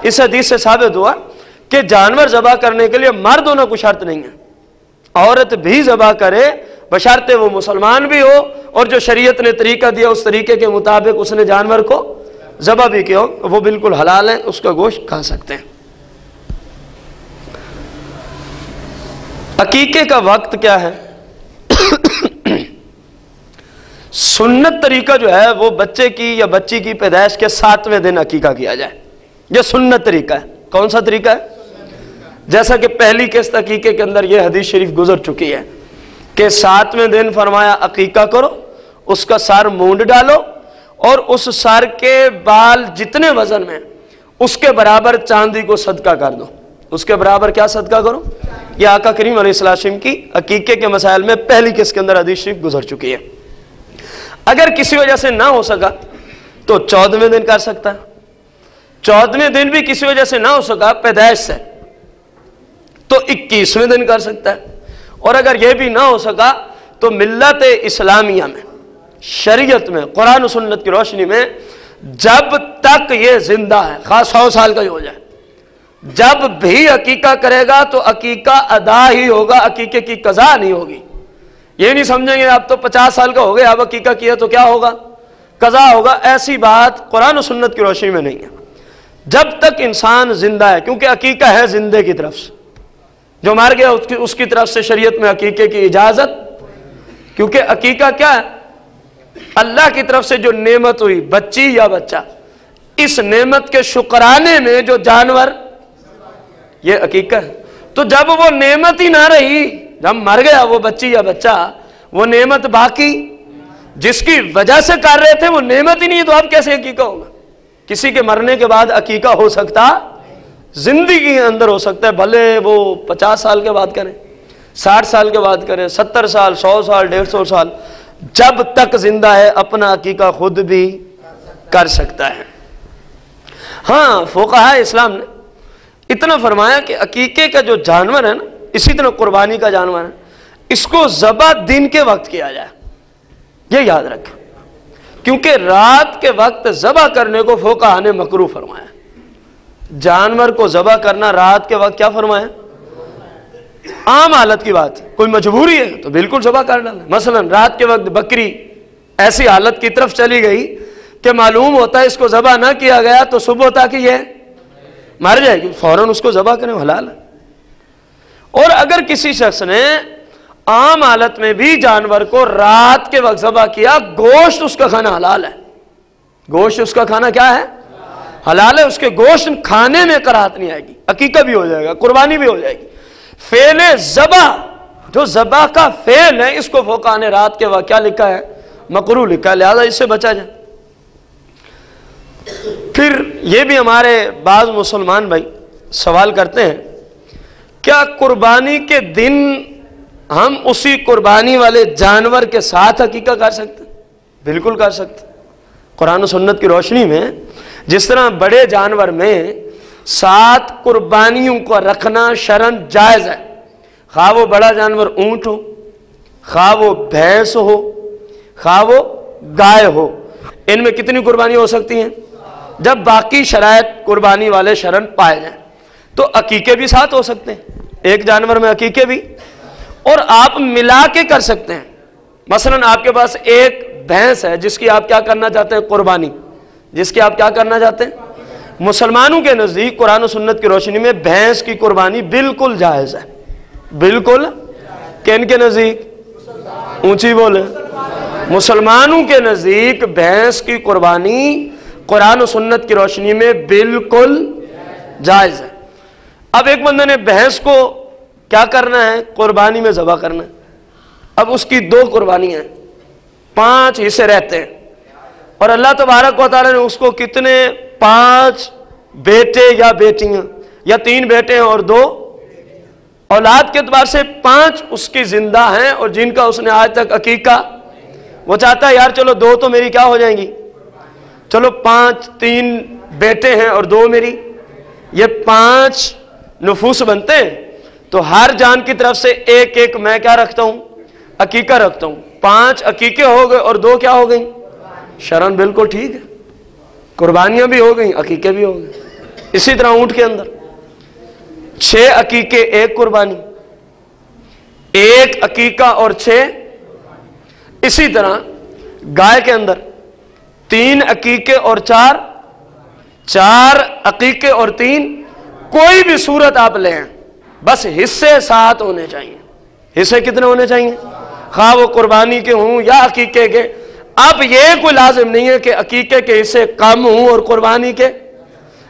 इस हदीस से साबित हुआ कि जानवर ज़बह करने के लिए मर्द होना कोई शर्त नहीं है, औरत भी ज़बह करे बशर्ते वो मुसलमान भी हो और जो शरीयत ने तरीका दिया उस तरीके के मुताबिक उसने जानवर को ज़बह भी किया हो, वो बिल्कुल हलाल है, उसका गोश्त खा सकते हैं। अकीके का वक्त क्या है? सुन्नत तरीका जो है वो बच्चे की या बच्ची की पैदाइश के 7वें दिन अकीका किया जाए, यह सुन्नत तरीका है। कौन सा तरीका है? जैसा कि पहली किस्त अकीके के अंदर यह हदीस शरीफ गुजर चुकी है कि 7वें दिन फरमाया अकीका करो, उसका सर मूंड डालो और उस सर के बाल जितने वजन में उसके बराबर चांदी को सदका कर दो। उसके बराबर क्या सदका करो? यह आका करीम अलैहिस्सलाम की अकीके के मसाइल में पहली किस्त के अंदर हदीस शरीफ गुजर चुकी है। अगर किसी वजह से ना हो सका तो 14वें दिन कर सकता है, 14वें दिन भी किसी वजह से ना हो सका पैदाइश से तो 21वें दिन कर सकता है, और अगर यह भी ना हो सका तो मिल्लत इस्लामिया में, शरीयत में, कुरान और सुन्नत की रोशनी में जब तक ये जिंदा है, खास 100 साल का ही हो जाए, जब भी अकीका करेगा तो अकीका अदा ही होगा, अकीके की कज़ा नहीं होगी। ये नहीं समझेंगे अब तो 50 साल का हो गया अब अकीका किया तो क्या होगा? कज़ा होगा। ऐसी बात कुरान और सुन्नत की रोशनी में नहीं है। जब तक इंसान जिंदा है, क्योंकि अकीका है जिंदे की तरफ से, जो मार गया उसकी तरफ से शरीयत में अकीके की इजाजत, क्योंकि अकीका क्या है? अल्लाह की तरफ से जो नेमत हुई, बच्ची या बच्चा, इस नेमत के शुक्राने में जो जानवर, ये अकीका है। तो जब वो नेमत ही ना रही, जब मर गया वो बच्ची या बच्चा, वो नेमत बाकी जिसकी वजह से कर रहे थे वो नेमत ही नहीं है, तो अब कैसे अकीका होगा? किसी के मरने के बाद अकीका हो सकता, जिंदगी के अंदर हो सकता है, भले वो 50 साल के बाद करें, 60 साल के बाद करें, 70 साल, 100 साल, 150 साल, जब तक जिंदा है अपना अकीका खुद भी कर सकता है। हाँ, फुक़हा इस्लाम ने इतना फरमाया कि अकीके का जो जानवर है ना, इसी तरह कुर्बानी का जानवर है, इसको ज़बह दिन के वक्त किया जाए, ये याद रखें, क्योंकि रात के वक्त ज़बह करने को फुक़हा ने मकरूह फरमाया। जानवर को ज़बह करना रात के वक्त क्या फरमाया? आम हालत की बात है, कोई मजबूरी है तो बिल्कुल ज़बह कर डालें। मसलन रात के वक्त बकरी ऐसी हालत की तरफ चली गई कि मालूम होता है इसको ज़बह ना किया गया तो सुबह तक ये मर जाएगी, फौरन उसको ज़बह करें, हलाल है। और अगर किसी शख्स ने आम हालत में भी जानवर को रात के वक्त ज़बह किया, गोश्त उसका खाना हलाल है, गोश्त उसका खाना क्या है? हलाल है, उसके गोश्त खाने में कराहत नहीं आएगी, अकीका भी हो जाएगा, कुर्बानी भी हो जाएगी। फेले ज़बह, जो ज़बह का फेल है, इसको फुक़हा ने रात के वक्त क्या लिखा है? मकरूह लिखा है, लिहाजा इससे बचा जाए। फिर ये भी हमारे बाज़ मुसलमान भाई सवाल करते हैं, क्या कुर्बानी के दिन हम उसी कुर्बानी वाले जानवर के साथ अकीका कर सकते? बिल्कुल कर सकते। कुरान और सुन्नत की रोशनी में जिस तरह बड़े जानवर में 7 कुर्बानियों को रखना शरन जायज़ है, खा वो बड़ा जानवर ऊंट हो, खा वो भैंस हो, खा वो गाय हो, इनमें कितनी कुर्बानी हो सकती हैं? जब बाकी शरायत कुर्बानी वाले शरन पाए जाएं तो अकीके भी साथ हो सकते हैं, एक जानवर में अकीके भी, और आप मिला के कर सकते हैं। मसलन आपके पास एक भैंस है जिसकी आप क्या करना चाहते हैं? कुर्बानी, जिसकी आप क्या करना चाहते हैं? मुसलमानों के नज़दीक कुरान और सुन्नत की रोशनी में भैंस की कुर्बानी बिल्कुल जायज़ है, बिल्कुल। किन के नज़दीक? ऊंची बोले। मुसलमानों के नज़दीक भैंस की कुर्बानी कुरान और सुन्नत की रोशनी में बिल्कुल जायज़ है। अब एक बंदे ने भैंस को क्या करना है, कुर्बानी में ज़बह करना है। अब उसकी 2 कुर्बानियाँ हैं, 5 हिस्से रहते हैं, और अल्लाह तबारक व तआला ने उसको कितने 5 बेटे या बेटियाँ या 3 बेटे हैं और 2 औलाद के एतबार से 5 उसकी जिंदा हैं और जिनका उसने आज तक अकीका, वो चाहता है यार चलो 2 तो मेरी क्या हो जाएंगी, चलो 5, 3 बेटे हैं और 2 मेरी, ये 5 नफूस बनते हैं। तो हर जान की तरफ से एक एक मैं क्या रखता हूं, अकीका रखता हूं। 5 अकीके हो गए और 2 क्या हो गई, शरन बिल्कुल ठीक है, कुर्बानियां भी हो गई, अकीके भी हो गए। इसी तरह ऊंट के अंदर 6 अकीके 1 कुर्बानी, 1 अकीका और 6। इसी तरह गाय के अंदर 3 अकीके और 4 अकीके और 3। कोई भी सूरत आप लें, बस हिस्से 7 होने चाहिए। हिस्से कितने होने चाहिए, खा वो कुर्बानी के हों या अकीके के। अब ये कोई लाजिम नहीं है कि अकीके के हिस्से कम हों और कुर्बानी के,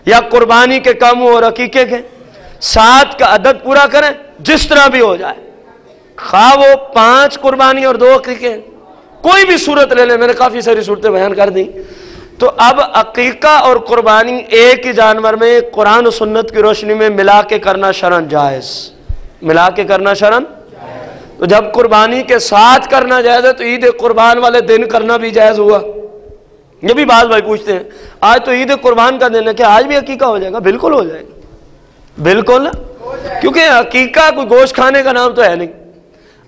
या कुर्बानी के कम हों और अकीके के। 7 का अदद पूरा करें, जिस तरह भी हो जाए, खा वो 5 कुर्बानी और 2 अकीके, कोई भी सूरत ले ले। मैंने काफी सारी सूरतें बयान कर दी। तो अब अकीका और कुर्बानी एक ही जानवर में कुरान और सुन्नत की रोशनी में मिला के करना शरन जायज, मिला के करना शरन। तो जब कुर्बानी के साथ करना जायज है तो ईद कुर्बान वाले दिन करना भी जायज हुआ। ये भी बात भाई पूछते हैं, आज तो ईद कुर्बान का दिन है, क्या आज भी अकीका हो जाएगा? बिल्कुल हो जाएगा, बिल्कुल, क्योंकि अकीका कोई गोश्त खाने का नाम तो है नहीं।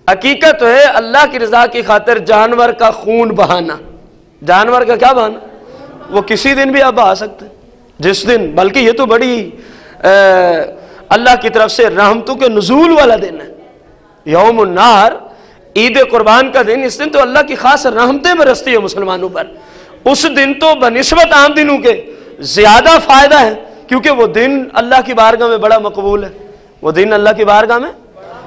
अकीका तो है अल्लाह की रजा की खातिर जानवर का खून बहाना। जानवर का क्या बहाना, वो किसी दिन भी आप बहा सकते हैं, जिस दिन, बल्कि ये तो बड़ी अल्लाह की तरफ से रहमतों के नुज़ूल वाला दिन है, यौमुन नहर, ईद कुर्बान का दिन। इस दिन तो अल्लाह की खास रहमतें बरसती है मुसलमानों पर। उस दिन तो बनिस्बत आम दिनों के ज्यादा फायदा है, क्योंकि वो दिन अल्लाह की बारगाह में बड़ा मकबूल है। वो दिन अल्लाह की बारगाह में,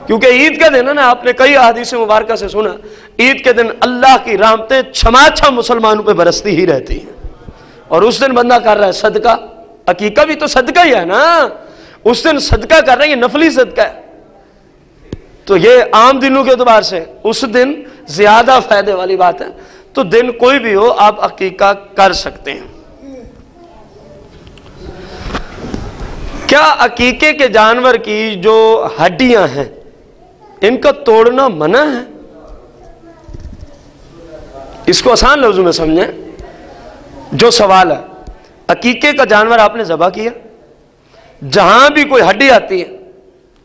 क्योंकि ईद का दिन है ना, आपने कई हदीस मुबारक से सुना, ईद के दिन अल्लाह की रहमतें छमाछम मुसलमानों पे बरसती ही रहती हैं। और उस दिन बंदा कर रहा है सदका, अकीका भी तो सदका ही है ना, उस दिन सदका कर रहा है, ये नफली सदका है। तो ये आम दिनों के एतबार से उस दिन ज्यादा फायदे वाली बात है। तो दिन कोई भी हो आप अकीका कर सकते हैं। क्या अकीके के जानवर की जो हड्डियां हैं इनका तोड़ना मना है? इसको आसान लफ्जों में समझें। जो सवाल है, अकीके का जानवर आपने ज़बह किया, जहां भी कोई हड्डी आती है,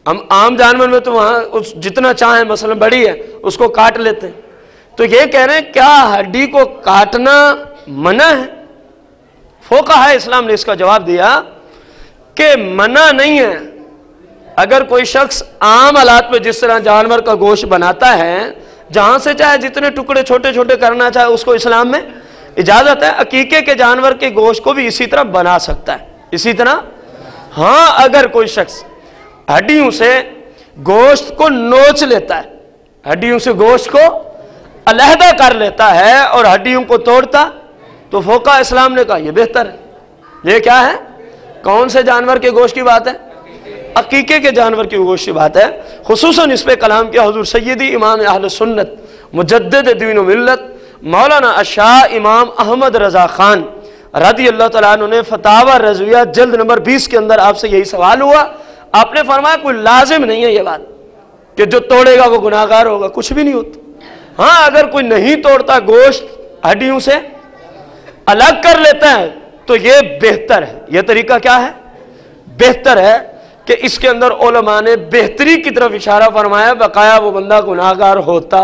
हम आम जानवर में तो वहां उस जितना चाहे मसलन बड़ी है उसको काट लेते हैं। तो ये कह रहे हैं क्या हड्डी को काटना मना है? फोका है इस्लाम ने इसका जवाब दिया कि मना नहीं है। अगर कोई शख्स आम हालात में जिस तरह जानवर का गोश्त बनाता है, जहां से चाहे जितने टुकड़े छोटे छोटे करना चाहे उसको इस्लाम में इजाजत है। अकीके के जानवर के गोश्त को भी इसी तरह बना सकता है, इसी तरह। हाँ, अगर कोई शख्स हड्डियों से गोश्त को नोच लेता है, हड्डियों से गोश्त को अलहदा कर लेता है और हड्डियों को तोड़ता, तो फोका इस्लाम ने कहा यह बेहतर है। ये क्या है, कौन से जानवर के गोश्त की बात है? अकीके के जानवर की गोश्त की बात है। खुसूसन इस पे कलाम किया हुजूर सैयदी इमाम अहले सुन्नत मुजद्दिद दीन व मिल्लत मौलाना अशाह इमाम अहमद रजा खान रदी अल्लाह तआला अन्हु ने फतावा रज़विया जल्द नंबर 20 के अंदर आपसे यही सवाल हुआ। आपने फरमाया कोई लाजिम नहीं है ये बात कि जो तोड़ेगा वो गुनाहगार होगा, कुछ भी नहीं होता। हाँ, अगर कोई नहीं तोड़ता, गोश्त हड्डियों से अलग कर लेता है तो ये बेहतर है। यह तरीका क्या है? बेहतर है कि इसके अंदर उलमा ने बेहतरी की तरफ इशारा फरमाया। बकाया वो बंदा गुनाहगार होता।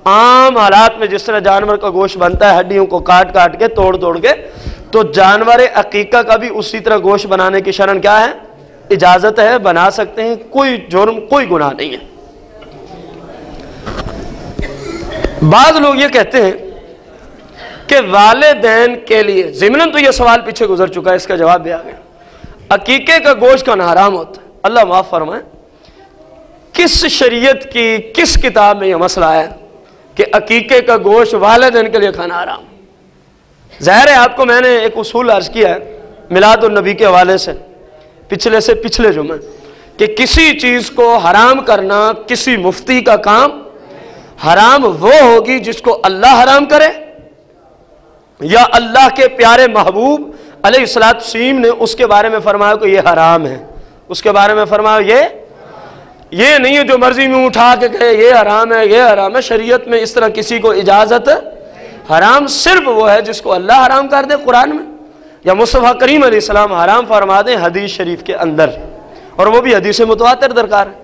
आम हालात में जिस तरह जानवर का गोश्त बनता है हड्डियों को काट काट के तोड़ तोड़ के, तो जानवर अकीका का भी उसी तरह गोश्त बनाने की शरण क्या है? इजाजत है, बना सकते हैं, कोई जुर्म कोई गुनाह नहीं है। बाद लोग ये कहते हैं कि वालिदैन के लिए, ज़िमनन तो ये सवाल पीछे गुजर चुका है, इसका जवाब भी आ गया, अकीके का गोश्त खाना हराम होता है। अल्लाह माफ फरमाए, किस शरीयत की किस किताब में यह मसला है? कि अकीके का गोश्त वालिदैन के लिए खाना हराम। ज़ाहिर है आपको मैंने एक उसूल अर्ज किया है मिलादुन नबी के हवाले से पिछले जुमे कि किसी चीज़ को हराम करना किसी मुफ्ती का काम, हराम वो होगी जिसको अल्लाह हराम करे या अल्लाह के प्यारे महबूब अलैहिस्सलाम ने उसके बारे में फरमाया कि ये हराम है, उसके बारे में फरमाया ये नहीं है जो मर्जी में उठा के कहे ये हराम है ये हराम है। शरीयत में इस तरह किसी को इजाज़त, हराम सिर्फ वो है जिसको अल्लाह हराम कर दे कुरान में या मुस्तफ़ा करीम अलैहिस्सलाम हराम फरमा दें हदीस शरीफ के अंदर, और वो भी हदीस मुतवातिर दरकार है।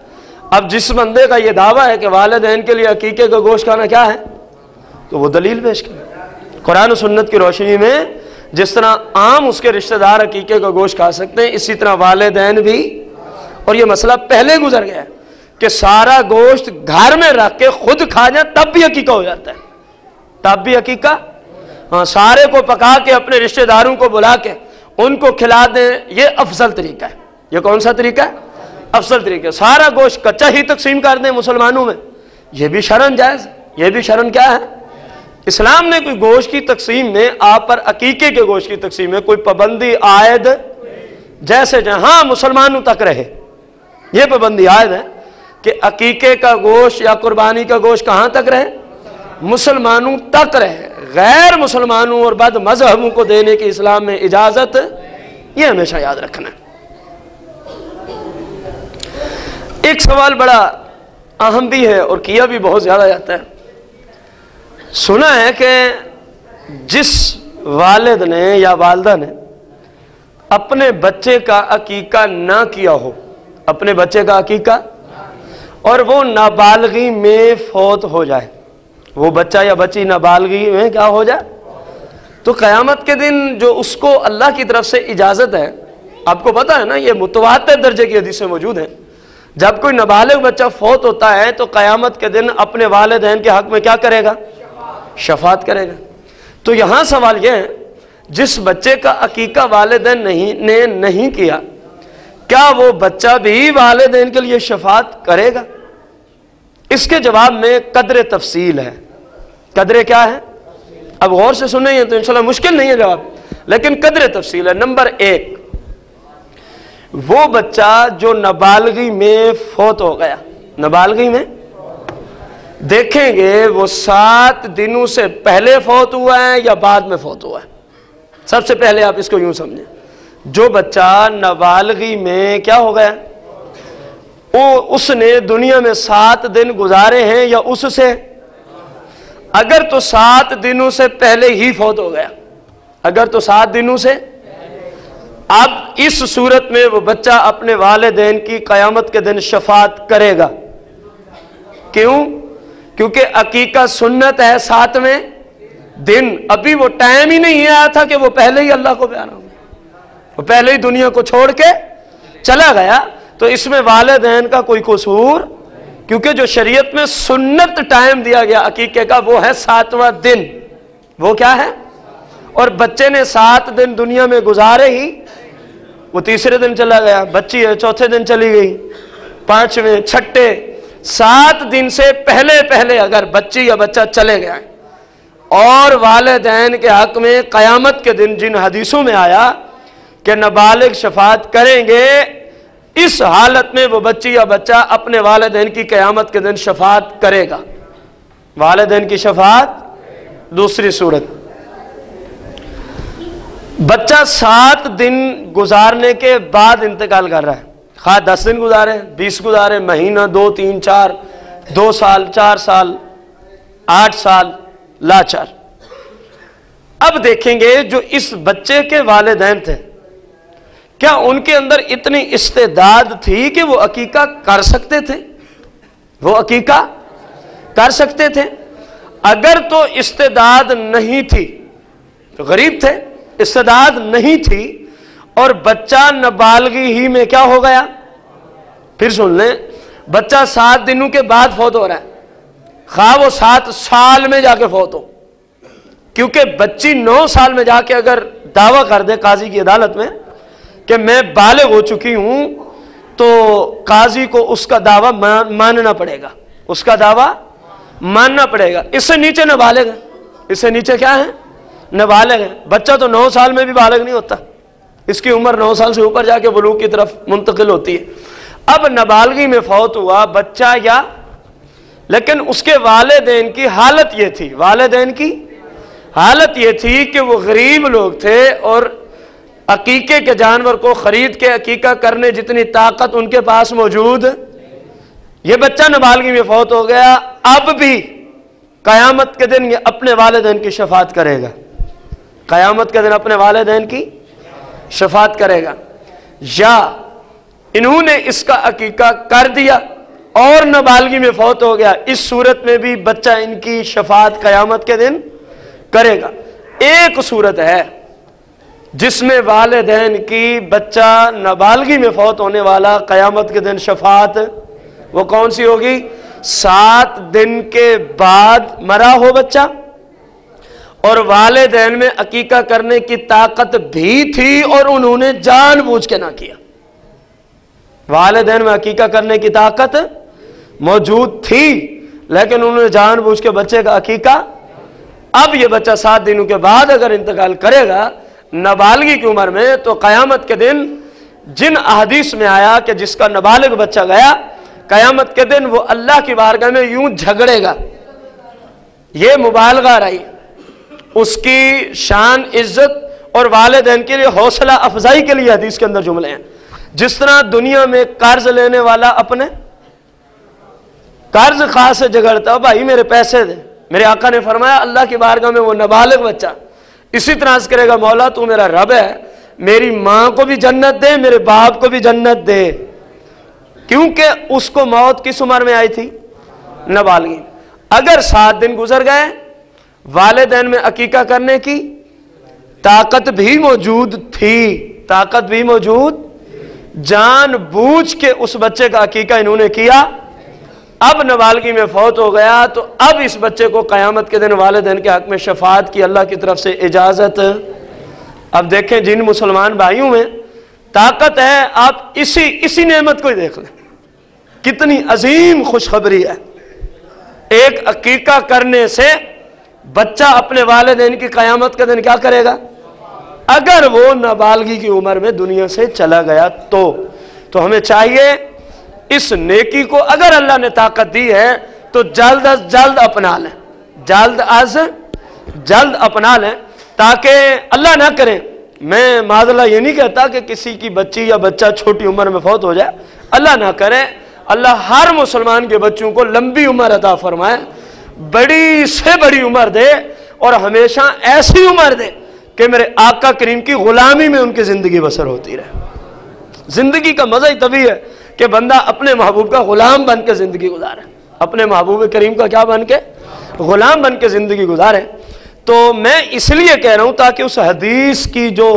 अब जिस बंदे का ये दावा है कि वालिदैन के लिए अकीके का गोश्त खाना क्या है, तो वो दलील पेश करे कुरान और सुन्नत की रोशनी में। जिस तरह आम उसके रिश्तेदार अकीके का गोश्त खा सकते हैं, इसी तरह वालिदैन भी। और ये मसला पहले गुजर गया कि सारा गोश्त घर में रख के खुद खा जाए तब भी अकीका हो जाता है, तब भी अकीका। हाँ, सारे को पका के अपने रिश्तेदारों को बुला के उनको खिला दें, ये अफजल तरीका है। ये कौन सा तरीका है? अफजल तरीका। सारा गोश्त कच्चा ही तकसीम कर दें मुसलमानों में, ये भी शरन जायज़, ये भी शरन क्या है? इस्लाम ने कोई गोश्त की तकसीम में आप पर अकीके के गोश्त की तकसीम में कोई पाबंदी आयद जैसे जहां मुसलमानों तक रहे, ये पाबंदी आयद है कि अकीके का गोश्त या कुर्बानी का गोश्त कहां तक रहे? मुसलमानों तक रहे, गैर मुसलमानों और बद मजहबों को देने की इस्लाम में इजाजत, ये हमेशा याद रखना है। एक सवाल बड़ा अहम भी है और किया भी बहुत ज्यादा जाता है। सुना है कि जिस वालिद ने या वालदा ने अपने बच्चे का अकीका ना किया हो, अपने बच्चे का अकीका, और वो नाबालगी में फौत हो जाए, वो बच्चा या बच्ची नाबालगी में क्या हो जाए, तो क़यामत के दिन जो उसको अल्लाह की तरफ से इजाज़त है, आपको पता है ना ये मुतवातिर दर्जे की हदीसें मौजूद हैं, जब कोई नाबालिग बच्चा फौत होता है तो क़यामत के दिन अपने वालिदैन के हक़ में क्या करेगा? शफात करेगा। तो यहाँ सवाल यह है, जिस बच्चे का अकीका वालिदैन ने नहीं किया, क्या वो बच्चा भी वालिदैन के लिए शफात करेगा? इसके जवाब में कदर तफसील है। कदर क्या है? अब गौर से सुने तो इंशाल्लाह मुश्किल नहीं है जवाब, लेकिन कदर तफसील है। नंबर एक, वो बच्चा जो नाबालगी में फौत हो गया, नाबालगी में देखेंगे वो 7 दिनों से पहले फौत हुआ है या बाद में फौत हुआ है। सबसे पहले आप इसको यूं समझें, जो बच्चा नाबालगी में क्या हो गया, वो उसने दुनिया में 7 दिन गुजारे हैं या उससे, अगर तो 7 दिनों से पहले ही फौत हो गया, अगर तो 7 दिनों से, अब इस सूरत में वो बच्चा अपने वालिदैन की क़यामत के दिन शफात करेगा। क्यों? क्योंकि अकीका सुन्नत है 7वें दिन, अभी वो टाइम ही नहीं आया था कि वो पहले ही अल्लाह को प्यारा हो, वो पहले ही दुनिया को छोड़ के चला गया, तो इसमें वालिदैन का कोई कसूर, क्योंकि जो शरीयत में सुन्नत टाइम दिया गया अकीके का वो है 7वां दिन, वो क्या है, और बच्चे ने 7 दिन दुनिया में गुजारे ही, वो तीसरे दिन चला गया, बच्ची है चौथे दिन चली गई, 5वें, 6ठे, 7 दिन से पहले पहले अगर बच्ची या बच्चा चले गया और वालिदैन के हक में क़यामत के दिन जिन हदीसों में आया कि नाबालिग शफात करेंगे, इस हालत में वो बच्ची या बच्चा अपने वालिदैन की क़यामत के दिन शफात करेगा। वालिदैन की शफात। दूसरी सूरत, बच्चा 7 दिन गुजारने के बाद इंतकाल कर रहा है, खा 10 दिन गुजारे, 20 गुजारे, महीना, 2, 3, 4, 2 साल, 4 साल, 8 साल, लाचार। अब देखेंगे जो इस बच्चे के वालिदैन थे, क्या उनके अंदर इतनी इस्तेदाद थी कि वो अकीका कर सकते थे? वो अकीका कर सकते थे? अगर तो इस्तेदाद नहीं थी, तो गरीब थे, इस्तेदाद नहीं थी और बच्चा नाबालगी ही में क्या हो गया, फिर सुन लें, बच्चा 7 दिनों के बाद फौत हो रहा है, खा वो 7 साल में जाके फौत हो, क्योंकि बच्ची 9 साल में जाके अगर दावा कर दे काजी की अदालत में कि मैं बालिग हो चुकी हूं, तो काजी को उसका दावा मानना पड़ेगा, उसका दावा मानना पड़ेगा। इससे नीचे नाबालिग है, इससे नीचे क्या है, नाबालिग है। बच्चा तो 9 साल में भी बालिग नहीं होता, इसकी उम्र 9 साल से ऊपर जाके बुलूग की तरफ मुंतकिल होती है। अब नाबालगी में फौत हुआ बच्चा या, लेकिन उसके वालिदैन की हालत ये थी, वालिदैन की हालत ये थी कि वो गरीब लोग थे और अकीके के जानवर को खरीद के अकीका करने जितनी ताकत उनके पास मौजूद, ये बच्चा नाबालगी में फौत हो गया। अब भी कयामत के दिन ये अपने वालिदैन की शफात करेगा, कयामत के दिन अपने वालिदैन की शफात करेगा। या इन्होंने इसका अकीका कर दिया और नाबालगी में फौत हो गया, इस सूरत में भी बच्चा इनकी शफात कयामत के दिन करेगा। एक सूरत है जिसमें वालिदैन की बच्चा नाबालगी में फौत होने वाला कयामत के दिन शफात, वो कौन सी होगी, 7 दिन के बाद मरा हो बच्चा और वालिदैन में अकीका करने की ताकत भी थी और उन्होंने जानबूझ के ना किया। वालिदैन में अकीका करने की ताकत मौजूद थी लेकिन उन्होंने जानबूझ के बच्चे का अकीका, अब ये बच्चा 7 दिनों के बाद अगर इंतकाल करेगा नाबालगी की उम्र में, तो कयामत के दिन जिन अहदीस में आया कि जिसका नाबालिग बच्चा गया कयामत के दिन वो अल्लाह की बारगाह में यूं झगड़ेगा, ये मुबालगा रही, उसकी शान इज्जत और वालिदैन के लिए हौसला अफजाई के लिए हदीस के अंदर जुमले हैं। जिस तरह दुनिया में कर्ज लेने वाला अपने कर्ज खा से झगड़ता, भाई मेरे पैसे दे, मेरे आका ने फरमाया अल्लाह की बारगाह में वो नाबालिग बच्चा इसी तरह से करेगा, मौला तू मेरा रब है, मेरी मां को भी जन्नत दे, मेरे बाप को भी जन्नत दे, क्योंकि उसको मौत किस उम्र में आई थी, नाबालिगी। अगर 7 दिन गुजर गए, वालिदैन में अकीका करने की ताकत भी मौजूद थी, ताकत भी मौजूद, जानबूझ के उस बच्चे का अकीका इन्होंने किया, अब नाबालगी में फौत हो गया, तो अब इस बच्चे को कयामत के दिन वालिदैन के हक में शफात की अल्लाह की तरफ से इजाजत। अब देखें जिन मुसलमान भाइयों में ताकत है, आप इसी नेमत को ही देख लें, कितनी अजीम खुशखबरी है। एक अकीका करने से बच्चा अपने वालिदैन की कयामत के दिन क्या करेगा, अगर वो नाबालगी की उम्र में दुनिया से चला गया तो हमें चाहिए इस नेकी को, अगर अल्लाह ने ताकत दी है तो जल्द अज जल्द अपना लें, जल्द अज जल्द अपना लें, ताकि अल्लाह ना करे, मैं माज़अल्लाह ये नहीं कहता कि किसी की बच्ची या बच्चा छोटी उम्र में फौत हो जाए, अल्लाह ना करे, अल्लाह हर मुसलमान के बच्चों को लंबी उम्र अता फरमाए, बड़ी से बड़ी उम्र दे और हमेशा ऐसी उम्र दे कि मेरे आका करीम की गुलामी में उनकी जिंदगी बसर होती रहे। जिंदगी का मजा ही तभी है कि बंदा अपने महबूब का गुलाम बन के जिंदगी गुजारे, अपने महबूब करीम का क्या बन के, गुलाम बन के जिंदगी गुजारे। तो मैं इसलिए कह रहा हूं ताकि उस हदीस की जो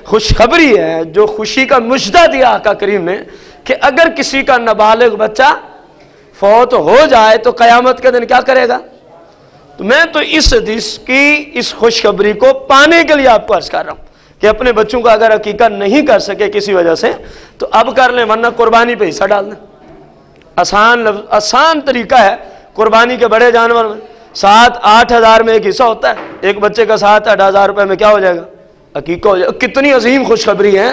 खुशखबरी है, जो खुशी का मुजदा दिया आका करीम ने कि अगर किसी का नाबालिग बच्चा फौत हो जाए तो कयामत के दिन क्या करेगा, तो मैं तो इस हदीस की इस खुशखबरी को पाने के लिए आपको अर्ज कर रहा हूं कि अपने बच्चों का अगर अकीका नहीं कर सके किसी वजह से तो अब कर लें, वरना कुर्बानी पे हिस्सा डाल दें। आसान तरीका है कुर्बानी के बड़े जानवर में 7-8 हज़ार में एक हिस्सा होता है, एक बच्चे का 7-8 हज़ार रुपए में क्या हो जाएगा, अकीका हो जाएगा। कितनी अजीम खुशखबरी है,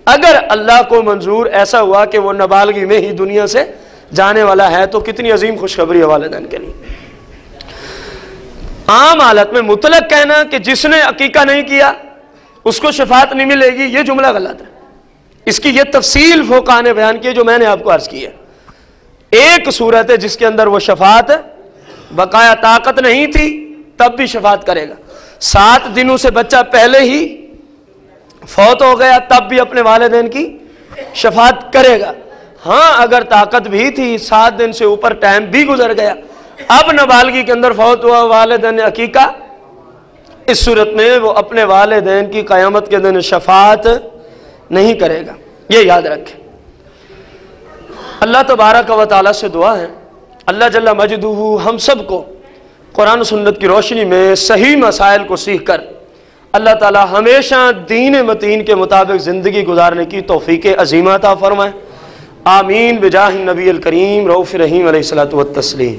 अगर अल्लाह को मंजूर ऐसा हुआ कि वो नाबालगी में ही दुनिया से जाने वाला है तो कितनी अजीम खुशखबरी है वालिदैन के लिए। आम हालत में मुतलक कहना कि जिसने अकीका नहीं किया उसको शफात नहीं मिलेगी, ये जुमला गलत है। इसकी ये तफसील फ़ुक़हा ने बयान की जो मैंने आपको अर्ज की है। एक सूरत है जिसके अंदर वो शफात बकाया ताकत नहीं थी तब भी शफात करेगा, 7 दिनों से बच्चा पहले ही फौत हो गया तब भी अपने वालिदैन की शफात करेगा। हाँ अगर ताकत भी थी, 7 दिन से ऊपर टाइम भी गुजर गया, अब नाबालगी के अंदर फौत हुआ, वालिदैन ने अकीका, इस सूरत में वो अपने वालिदैन की क़यामत के दिन शफात नहीं करेगा, ये याद रखें। अल्लाह तबारक व तआला से दुआ है अल्लाह जल्ला मजदूहू हम सब को कुरान और सुन्नत की रोशनी में सही मसाइल को सीख कर अल्लाह ताला हमेशा दीन मतीन के मुताबिक ज़िंदगी गुजारने की तौफीक अज़ीमा अता फरमाए। आमीन बिजाह नबी अल करीम रऊफ़ रहीम अलैहिस्सलातु वत्तस्लीम।